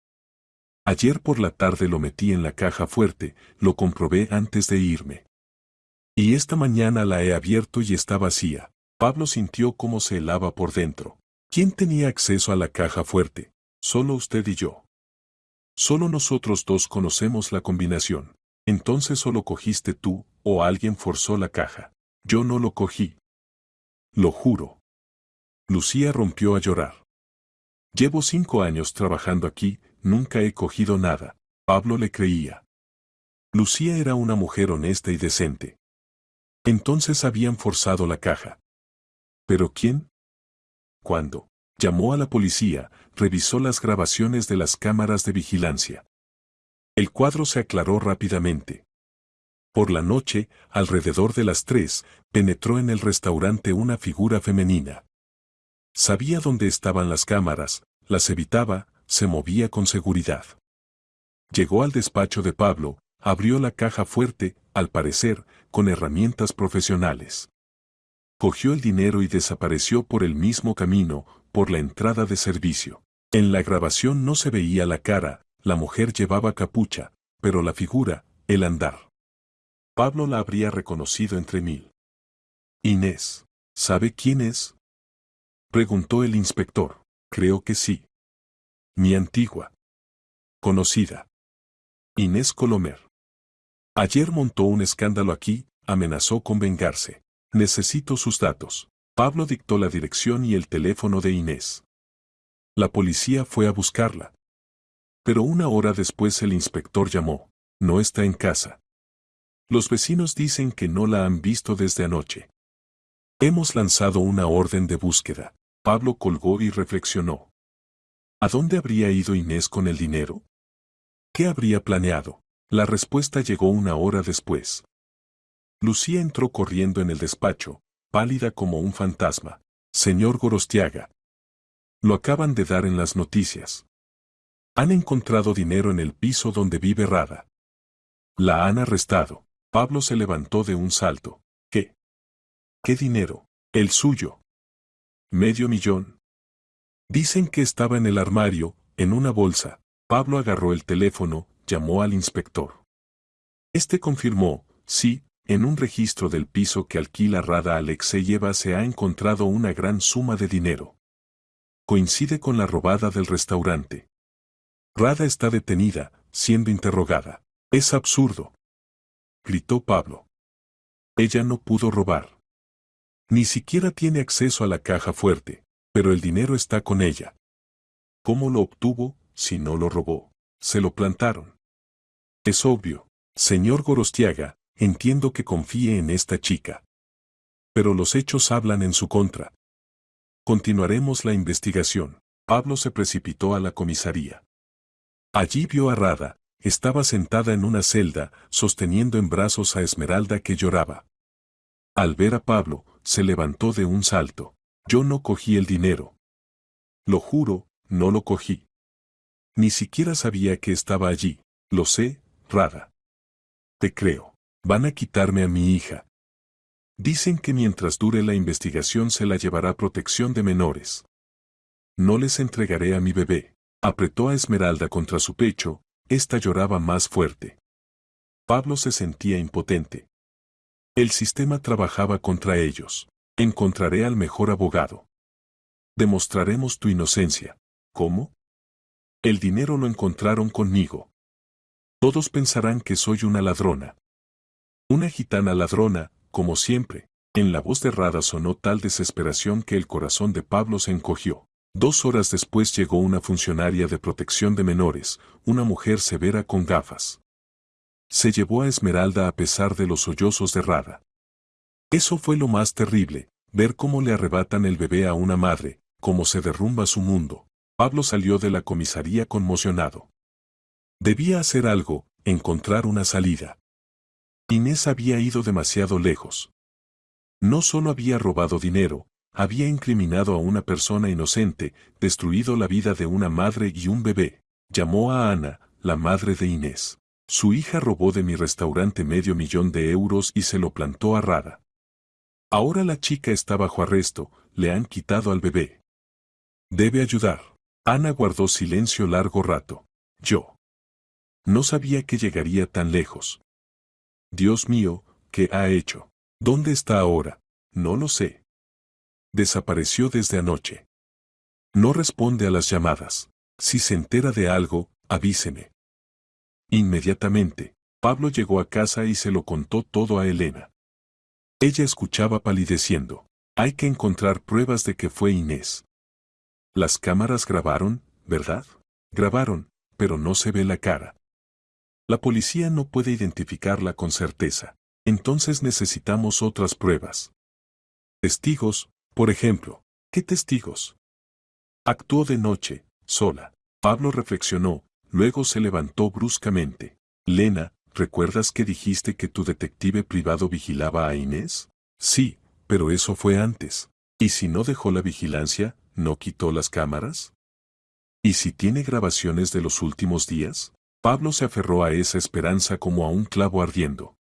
Ayer por la tarde lo metí en la caja fuerte, lo comprobé antes de irme. Y esta mañana la he abierto y está vacía. Pablo sintió cómo se helaba por dentro. ¿Quién tenía acceso a la caja fuerte? Solo usted y yo. Solo nosotros dos conocemos la combinación. Entonces solo cogiste tú, o alguien forzó la caja. Yo no lo cogí. Lo juro. Lucía rompió a llorar. Llevo 5 años trabajando aquí, nunca he cogido nada. Pablo le creía. Lucía era una mujer honesta y decente. Entonces habían forzado la caja. ¿Pero quién? ¿Cuándo? Llamó a la policía, revisó las grabaciones de las cámaras de vigilancia. El cuadro se aclaró rápidamente. Por la noche, alrededor de las 3, penetró en el restaurante una figura femenina. Sabía dónde estaban las cámaras, las evitaba, se movía con seguridad. Llegó al despacho de Pablo, abrió la caja fuerte, al parecer, con herramientas profesionales. Cogió el dinero y desapareció por el mismo camino, por la entrada de servicio. En la grabación no se veía la cara, la mujer llevaba capucha, pero la figura, el andar. Pablo la habría reconocido entre mil. Inés, ¿sabe quién es? Preguntó el inspector. Creo que sí. Mi antigua conocida. Inés Colomer. Ayer montó un escándalo aquí, amenazó con vengarse. Necesito sus datos. Pablo dictó la dirección y el teléfono de Inés. La policía fue a buscarla. Pero una hora después el inspector llamó. No está en casa. Los vecinos dicen que no la han visto desde anoche. Hemos lanzado una orden de búsqueda. Pablo colgó y reflexionó. ¿A dónde habría ido Inés con el dinero? ¿Qué habría planeado? La respuesta llegó una hora después. Lucía entró corriendo en el despacho, pálida como un fantasma. Señor Gorostiaga. Lo acaban de dar en las noticias. Han encontrado dinero en el piso donde vive Rada. La han arrestado. Pablo se levantó de un salto. ¿Qué? ¿Qué dinero? El suyo. $500,000. Dicen que estaba en el armario, en una bolsa. Pablo agarró el teléfono, llamó al inspector. Este confirmó, sí, en un registro del piso que alquila Rada Alexeyeva se ha encontrado una gran suma de dinero. Coincide con la robada del restaurante. Rada está detenida, siendo interrogada. Es absurdo. Gritó Pablo. Ella no pudo robar. Ni siquiera tiene acceso a la caja fuerte, pero el dinero está con ella. ¿Cómo lo obtuvo, si no lo robó? Se lo plantaron. Es obvio. Señor Gorostiaga, entiendo que confíe en esta chica. Pero los hechos hablan en su contra. Continuaremos la investigación. Pablo se precipitó a la comisaría. Allí vio a Rada, estaba sentada en una celda, sosteniendo en brazos a Esmeralda que lloraba. Al ver a Pablo, se levantó de un salto. Yo no cogí el dinero. Lo juro, no lo cogí. Ni siquiera sabía que estaba allí. Lo sé, Rada. Te creo. Van a quitarme a mi hija. Dicen que mientras dure la investigación se la llevará protección de menores. No les entregaré a mi bebé. Apretó a Esmeralda contra su pecho, ésta lloraba más fuerte. Pablo se sentía impotente. El sistema trabajaba contra ellos. Encontraré al mejor abogado. Demostraremos tu inocencia. ¿Cómo? El dinero lo encontraron conmigo. Todos pensarán que soy una ladrona. Una gitana ladrona, como siempre. En la voz de Rada sonó tal desesperación que el corazón de Pablo se encogió. 2 horas después llegó una funcionaria de protección de menores, una mujer severa con gafas. Se llevó a Esmeralda a pesar de los sollozos de Rada. Eso fue lo más terrible, ver cómo le arrebatan el bebé a una madre, cómo se derrumba su mundo. Pablo salió de la comisaría conmocionado. Debía hacer algo, encontrar una salida. Inés había ido demasiado lejos. No solo había robado dinero, había incriminado a una persona inocente, destruido la vida de una madre y un bebé. Llamó a Ana, la madre de Inés. Su hija robó de mi restaurante $500,000 y se lo plantó a Rada. Ahora la chica está bajo arresto, le han quitado al bebé. Debe ayudar. Ana guardó silencio largo rato. Yo no sabía que llegaría tan lejos. Dios mío, ¿qué ha hecho? ¿Dónde está ahora? No lo sé. Desapareció desde anoche. No responde a las llamadas. Si se entera de algo, avíseme. Inmediatamente, Pablo llegó a casa y se lo contó todo a Elena. Ella escuchaba palideciendo. Hay que encontrar pruebas de que fue Inés. Las cámaras grabaron, ¿verdad? Grabaron, pero no se ve la cara. La policía no puede identificarla con certeza. Entonces necesitamos otras pruebas. Testigos, por ejemplo. ¿Qué testigos? Actuó de noche, sola. Pablo reflexionó, luego se levantó bruscamente. Lena, ¿recuerdas que dijiste que tu detective privado vigilaba a Inés? Sí, pero eso fue antes. ¿Y si no dejó la vigilancia, no quitó las cámaras? ¿Y si tiene grabaciones de los últimos días? Pablo se aferró a esa esperanza como a un clavo ardiendo.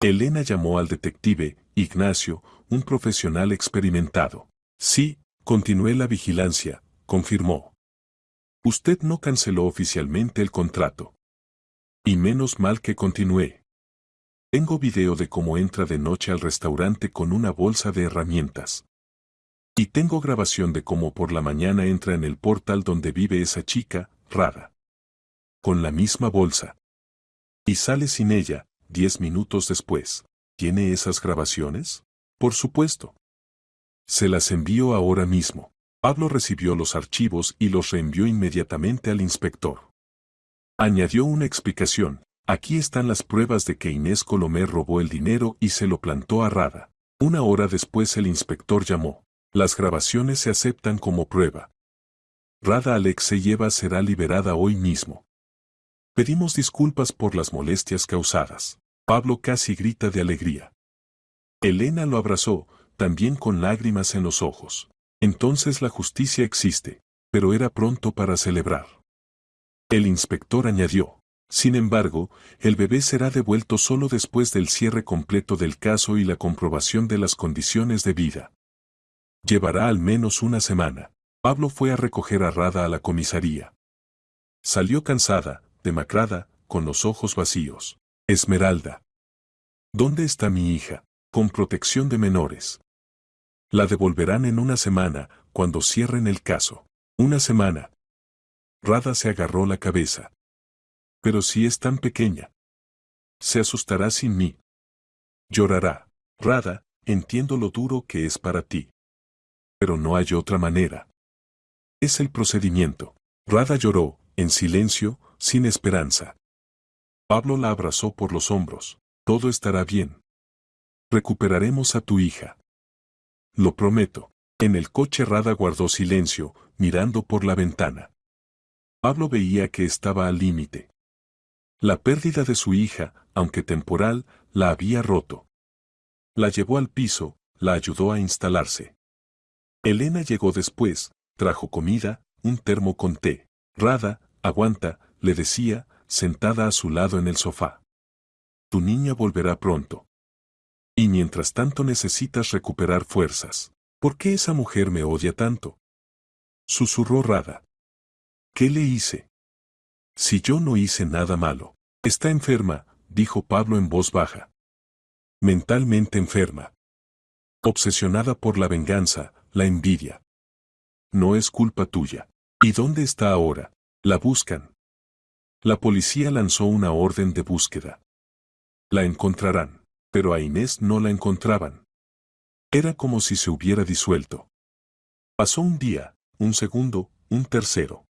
Elena llamó al detective, Ignacio, un profesional experimentado. Sí, continué la vigilancia, confirmó. Usted no canceló oficialmente el contrato. Y menos mal que continué. Tengo video de cómo entra de noche al restaurante con una bolsa de herramientas. Y tengo grabación de cómo por la mañana entra en el portal donde vive esa chica, Rada. Con la misma bolsa. Y sale sin ella, 10 minutos después. ¿Tiene esas grabaciones? Por supuesto. Se las envío ahora mismo. Pablo recibió los archivos y los reenvió inmediatamente al inspector. Añadió una explicación. Aquí están las pruebas de que Inés Colomer robó el dinero y se lo plantó a Rada. Una hora después el inspector llamó. Las grabaciones se aceptan como prueba. Rada Alexeyeva será liberada hoy mismo. Pedimos disculpas por las molestias causadas. Pablo casi grita de alegría. Elena lo abrazó, también con lágrimas en los ojos. Entonces la justicia existe, pero era pronto para celebrar. El inspector añadió. Sin embargo, el bebé será devuelto solo después del cierre completo del caso y la comprobación de las condiciones de vida. Llevará al menos una semana. Pablo fue a recoger a Rada a la comisaría. Salió cansada, demacrada, con los ojos vacíos. Esmeralda. ¿Dónde está mi hija? Con protección de menores. La devolverán en una semana, cuando cierren el caso. Una semana. Rada se agarró la cabeza. Pero si es tan pequeña. Se asustará sin mí. Llorará. Rada, entiendo lo duro que es para ti. Pero no hay otra manera. Es el procedimiento. Rada lloró, en silencio, sin esperanza. Pablo la abrazó por los hombros. Todo estará bien. Recuperaremos a tu hija. Lo prometo. En el coche Rada guardó silencio, mirando por la ventana. Pablo veía que estaba al límite. La pérdida de su hija, aunque temporal, la había roto. La llevó al piso, la ayudó a instalarse. Elena llegó después, trajo comida, un termo con té. Rada, aguanta, le decía, sentada a su lado en el sofá. Tu niña volverá pronto. Y mientras tanto necesitas recuperar fuerzas. ¿Por qué esa mujer me odia tanto? Susurró Rada. ¿Qué le hice? Si yo no hice nada malo. Está enferma, dijo Pablo en voz baja. Mentalmente enferma. Obsesionada por la venganza, la envidia. No es culpa tuya. ¿Y dónde está ahora? La buscan. La policía lanzó una orden de búsqueda. La encontrarán, pero a Inés no la encontraban. Era como si se hubiera disuelto. Pasó un día, un segundo, un tercero.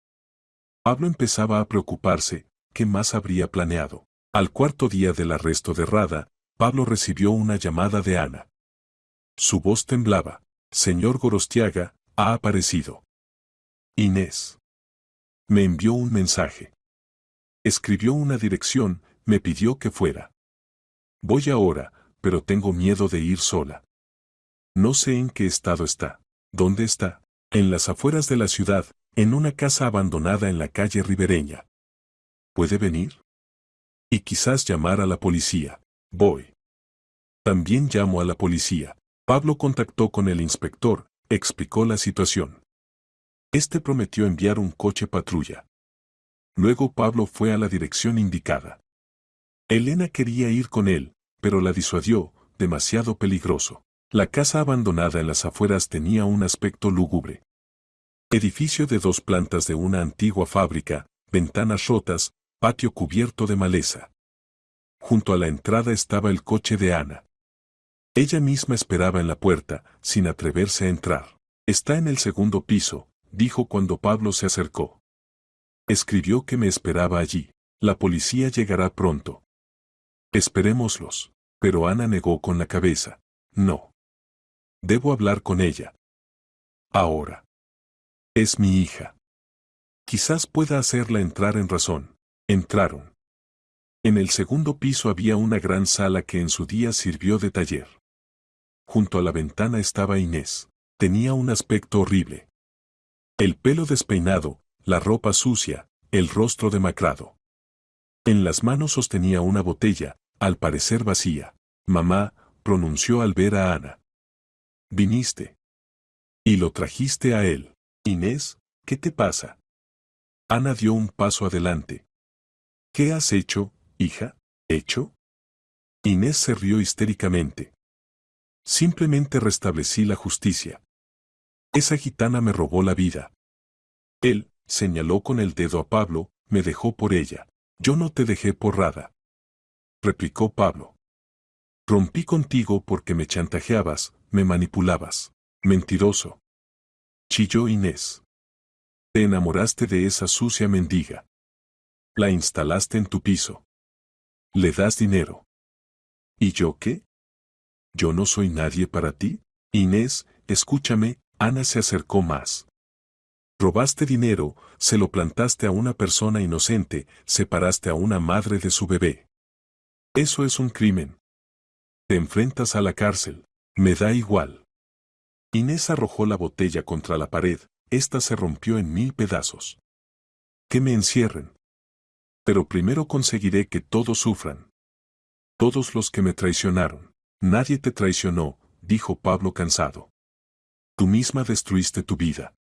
Pablo empezaba a preocuparse, ¿qué más habría planeado? Al cuarto día del arresto de Rada, Pablo recibió una llamada de Ana. Su voz temblaba. Señor Gorostiaga, ha aparecido. Inés. Me envió un mensaje. Escribió una dirección, me pidió que fuera. Voy ahora, pero tengo miedo de ir sola. No sé en qué estado está. ¿Dónde está? En las afueras de la ciudad, en una casa abandonada en la calle ribereña. ¿Puede venir? Y quizás llamar a la policía. Voy. También llamo a la policía. Pablo contactó con el inspector, explicó la situación. Este prometió enviar un coche patrulla. Luego Pablo fue a la dirección indicada. Elena quería ir con él, pero la disuadió, demasiado peligroso. La casa abandonada en las afueras tenía un aspecto lúgubre. Edificio de 2 plantas de una antigua fábrica, ventanas rotas, patio cubierto de maleza. Junto a la entrada estaba el coche de Ana. Ella misma esperaba en la puerta, sin atreverse a entrar. Está en el 2.º piso, dijo cuando Pablo se acercó. Escribió que me esperaba allí. La policía llegará pronto. Esperémoslos. Pero Ana negó con la cabeza. No. Debo hablar con ella. Ahora. Es mi hija. Quizás pueda hacerla entrar en razón. Entraron. En el 2.º piso había una gran sala que en su día sirvió de taller. Junto a la ventana estaba Inés. Tenía un aspecto horrible. El pelo despeinado, la ropa sucia, el rostro demacrado. En las manos sostenía una botella, al parecer vacía. Mamá, pronunció al ver a Ana. Viniste. Y lo trajiste a él. Inés, ¿qué te pasa? Ana dio un paso adelante. ¿Qué has hecho, hija? ¿Hecho? Inés se rió histéricamente. Simplemente restablecí la justicia. Esa gitana me robó la vida. Él, señaló con el dedo a Pablo, me dejó por ella. Yo no te dejé por Rada. Replicó Pablo. Rompí contigo porque me chantajeabas, me manipulabas. Mentiroso. Chilló Inés. Te enamoraste de esa sucia mendiga. La instalaste en tu piso. Le das dinero. ¿Y yo qué? ¿Yo no soy nadie para ti? Inés, escúchame, Ana se acercó más. Robaste dinero, se lo plantaste a una persona inocente, separaste a una madre de su bebé. Eso es un crimen. Te enfrentas a la cárcel. Me da igual. Inés arrojó la botella contra la pared, esta se rompió en 1000 pedazos. Que me encierren. Pero primero conseguiré que todos sufran. Todos los que me traicionaron. Nadie te traicionó, dijo Pablo cansado. Tú misma destruiste tu vida.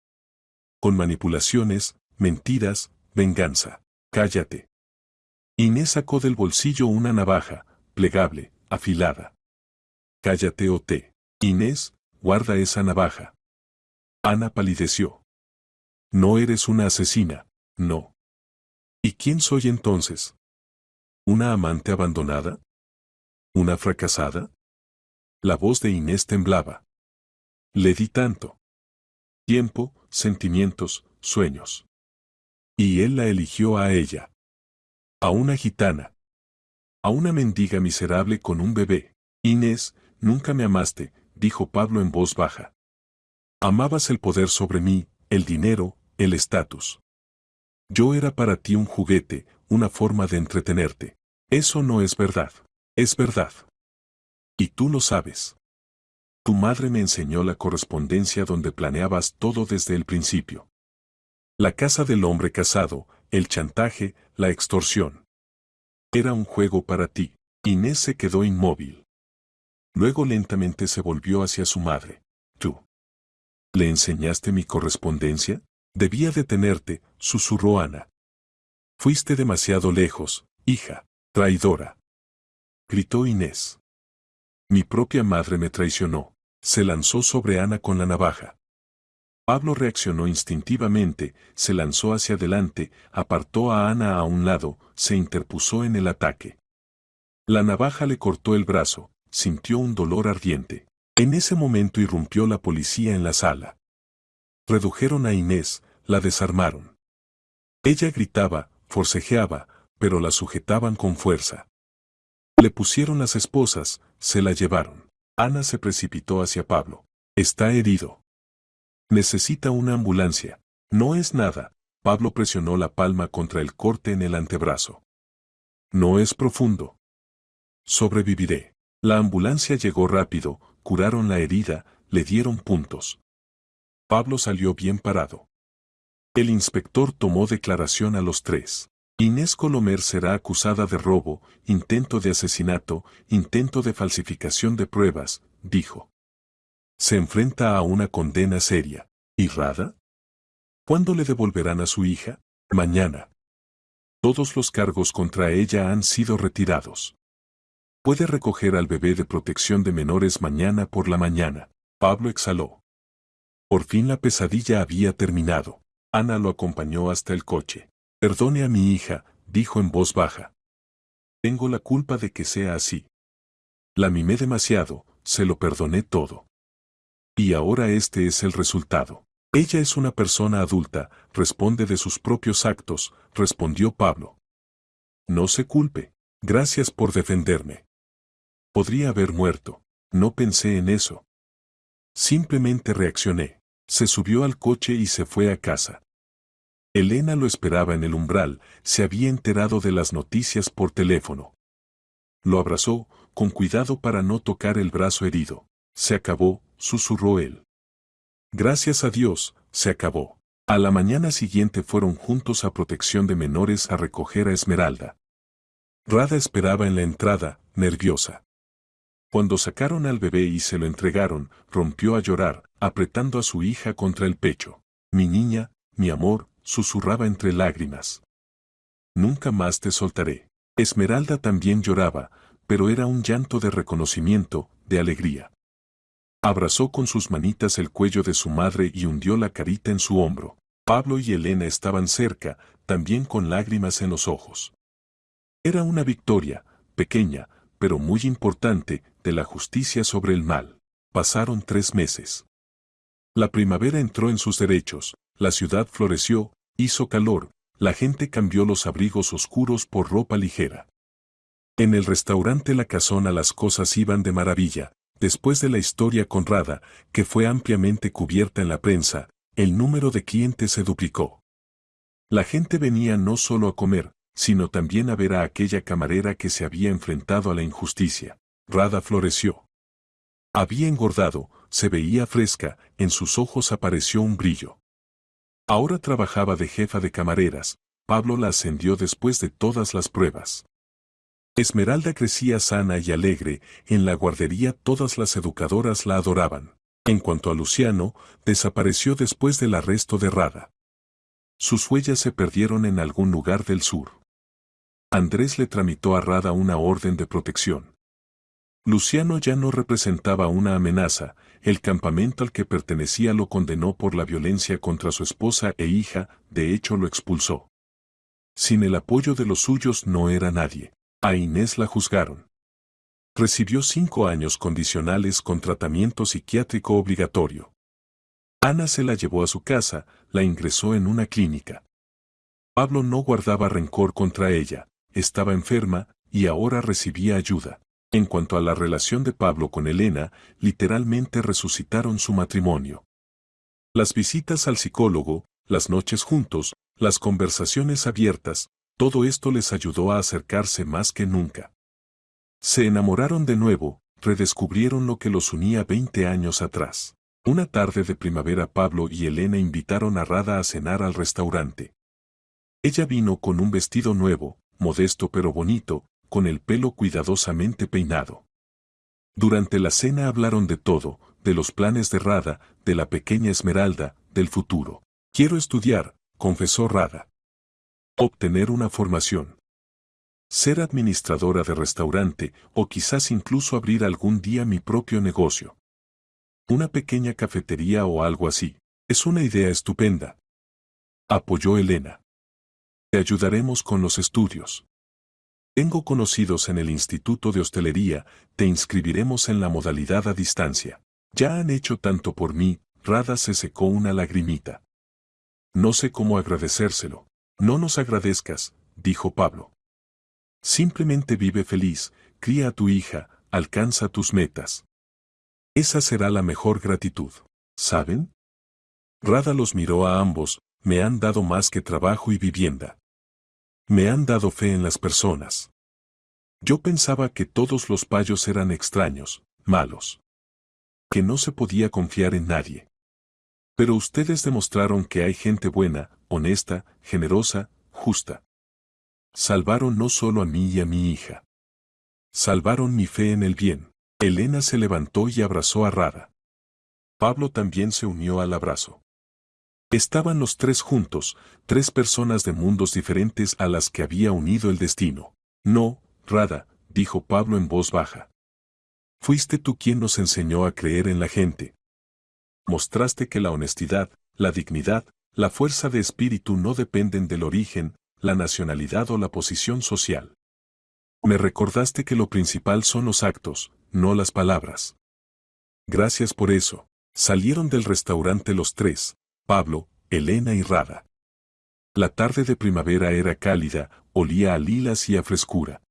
Con manipulaciones, mentiras, venganza. Cállate. Inés sacó del bolsillo una navaja, plegable, afilada. Cállate o te. Inés, guarda esa navaja. Ana palideció. No eres una asesina, no. ¿Y quién soy entonces? ¿Una amante abandonada? ¿Una fracasada? La voz de Inés temblaba. Le di tanto. Tiempo, sentimientos, sueños. Y él la eligió a ella. A una gitana. A una mendiga miserable con un bebé. Inés, nunca me amaste, dijo Pablo en voz baja. Amabas el poder sobre mí, el dinero, el estatus. Yo era para ti un juguete, una forma de entretenerte. Eso no es verdad. Es verdad. Y tú lo sabes. Tu madre me enseñó la correspondencia donde planeabas todo desde el principio. La casa del hombre casado, el chantaje, la extorsión. Era un juego para ti. Inés se quedó inmóvil. Luego lentamente se volvió hacia su madre. ¿Tú le enseñaste mi correspondencia? Debía detenerte, susurró Ana. Fuiste demasiado lejos, hija, traidora. Gritó Inés. Mi propia madre me traicionó. Se lanzó sobre Ana con la navaja. Pablo reaccionó instintivamente, se lanzó hacia adelante, apartó a Ana a un lado, se interpuso en el ataque. La navaja le cortó el brazo, sintió un dolor ardiente. En ese momento irrumpió la policía en la sala. Redujeron a Inés, la desarmaron. Ella gritaba, forcejeaba, pero la sujetaban con fuerza. Le pusieron las esposas, se la llevaron. Ana se precipitó hacia Pablo. Está herido. Necesita una ambulancia. No es nada. Pablo presionó la palma contra el corte en el antebrazo. No es profundo. Sobreviviré. La ambulancia llegó rápido, curaron la herida, le dieron puntos. Pablo salió bien parado. El inspector tomó declaración a los tres. Inés Colomer será acusada de robo, intento de asesinato, intento de falsificación de pruebas, dijo. Se enfrenta a una condena seria. ¿Y Rada? ¿Cuándo le devolverán a su hija? Mañana. Todos los cargos contra ella han sido retirados. Puede recoger al bebé de protección de menores mañana por la mañana. Pablo exhaló. Por fin la pesadilla había terminado. Ana lo acompañó hasta el coche. Perdone a mi hija, dijo en voz baja. Tengo la culpa de que sea así. La mimé demasiado, se lo perdoné todo. Y ahora este es el resultado. Ella es una persona adulta, responde de sus propios actos, respondió Pablo. No se culpe. Gracias por defenderme. Podría haber muerto. No pensé en eso. Simplemente reaccioné. Se subió al coche y se fue a casa. Elena lo esperaba en el umbral, se había enterado de las noticias por teléfono. Lo abrazó, con cuidado para no tocar el brazo herido. Se acabó, susurró él. Gracias a Dios, se acabó. A la mañana siguiente fueron juntos a Protección de Menores a recoger a Esmeralda. Rada esperaba en la entrada, nerviosa. Cuando sacaron al bebé y se lo entregaron, rompió a llorar, apretando a su hija contra el pecho. Mi niña, mi amor, susurraba entre lágrimas. Nunca más te soltaré. Esmeralda también lloraba, pero era un llanto de reconocimiento, de alegría. Abrazó con sus manitas el cuello de su madre y hundió la carita en su hombro. Pablo y Elena estaban cerca, también con lágrimas en los ojos. Era una victoria, pequeña, pero muy importante, de la justicia sobre el mal. Pasaron 3 meses. La primavera entró en sus derechos, la ciudad floreció, hizo calor, la gente cambió los abrigos oscuros por ropa ligera. En el restaurante La Casona las cosas iban de maravilla. Después de la historia con Rada, que fue ampliamente cubierta en la prensa, el número de clientes se duplicó. La gente venía no solo a comer, sino también a ver a aquella camarera que se había enfrentado a la injusticia. Rada floreció. Había engordado, se veía fresca, en sus ojos apareció un brillo. Ahora trabajaba de jefa de camareras, Pablo la ascendió después de todas las pruebas. Esmeralda crecía sana y alegre, en la guardería todas las educadoras la adoraban. En cuanto a Luciano, desapareció después del arresto de Rada. Sus huellas se perdieron en algún lugar del sur. Andrés le tramitó a Rada una orden de protección. Luciano ya no representaba una amenaza, el campamento al que pertenecía lo condenó por la violencia contra su esposa e hija, de hecho lo expulsó. Sin el apoyo de los suyos no era nadie. A Inés la juzgaron. Recibió 5 años condicionales con tratamiento psiquiátrico obligatorio. Ana se la llevó a su casa, la ingresó en una clínica. Pablo no guardaba rencor contra ella, estaba enferma, y ahora recibía ayuda. En cuanto a la relación de Pablo con Elena, literalmente resucitaron su matrimonio. Las visitas al psicólogo, las noches juntos, las conversaciones abiertas, todo esto les ayudó a acercarse más que nunca. Se enamoraron de nuevo, redescubrieron lo que los unía 20 años atrás. Una tarde de primavera Pablo y Elena invitaron a Rada a cenar al restaurante. Ella vino con un vestido nuevo, modesto pero bonito, con el pelo cuidadosamente peinado. Durante la cena hablaron de todo, de los planes de Rada, de la pequeña Esmeralda, del futuro. Quiero estudiar, confesó Rada. Obtener una formación. Ser administradora de restaurante o quizás incluso abrir algún día mi propio negocio. Una pequeña cafetería o algo así. Es una idea estupenda. Apoyó Elena. Te ayudaremos con los estudios. Tengo conocidos en el Instituto de Hostelería, te inscribiremos en la modalidad a distancia. Ya han hecho tanto por mí, Rada se secó una lagrimita. No sé cómo agradecérselo. No nos agradezcas, dijo Pablo. Simplemente vive feliz, cría a tu hija, alcanza tus metas. Esa será la mejor gratitud. ¿Saben? Rada los miró a ambos, me han dado más que trabajo y vivienda. Me han dado fe en las personas. Yo pensaba que todos los payos eran extraños, malos. Que no se podía confiar en nadie. Pero ustedes demostraron que hay gente buena, honesta, generosa, justa. Salvaron no solo a mí y a mi hija. Salvaron mi fe en el bien. Elena se levantó y abrazó a Rada. Pablo también se unió al abrazo. Estaban los tres juntos, tres personas de mundos diferentes a las que había unido el destino. No, Rada, dijo Pablo en voz baja. Fuiste tú quien nos enseñó a creer en la gente. Mostraste que la honestidad, la dignidad, la fuerza de espíritu no dependen del origen, la nacionalidad o la posición social. Me recordaste que lo principal son los actos, no las palabras. Gracias por eso. Salieron del restaurante los tres, Pablo, Elena y Rada. La tarde de primavera era cálida, olía a lilas y a frescura.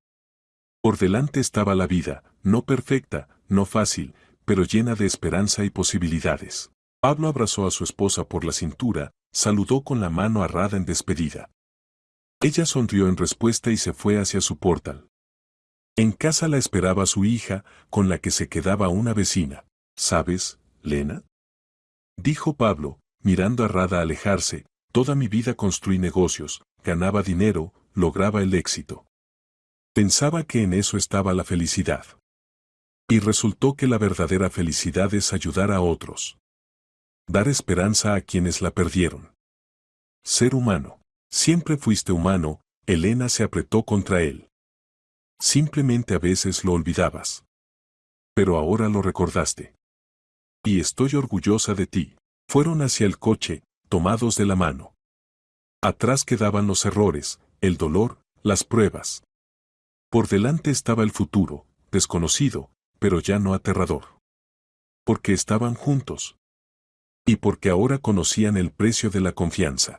Por delante estaba la vida, no perfecta, no fácil, pero llena de esperanza y posibilidades. Pablo abrazó a su esposa por la cintura, saludó con la mano a Rada en despedida. Ella sonrió en respuesta y se fue hacia su portal. En casa la esperaba su hija, con la que se quedaba una vecina. ¿Sabes, Lena? Dijo Pablo, mirando a Rada alejarse, toda mi vida construí negocios, ganaba dinero, lograba el éxito. Pensaba que en eso estaba la felicidad. Y resultó que la verdadera felicidad es ayudar a otros. Dar esperanza a quienes la perdieron. Ser humano. Siempre fuiste humano, Elena se apretó contra él. Simplemente a veces lo olvidabas. Pero ahora lo recordaste. Y estoy orgullosa de ti. Fueron hacia el coche, tomados de la mano. Atrás quedaban los errores, el dolor, las pruebas. Por delante estaba el futuro, desconocido, pero ya no aterrador. Porque estaban juntos. Y porque ahora conocían el precio de la confianza.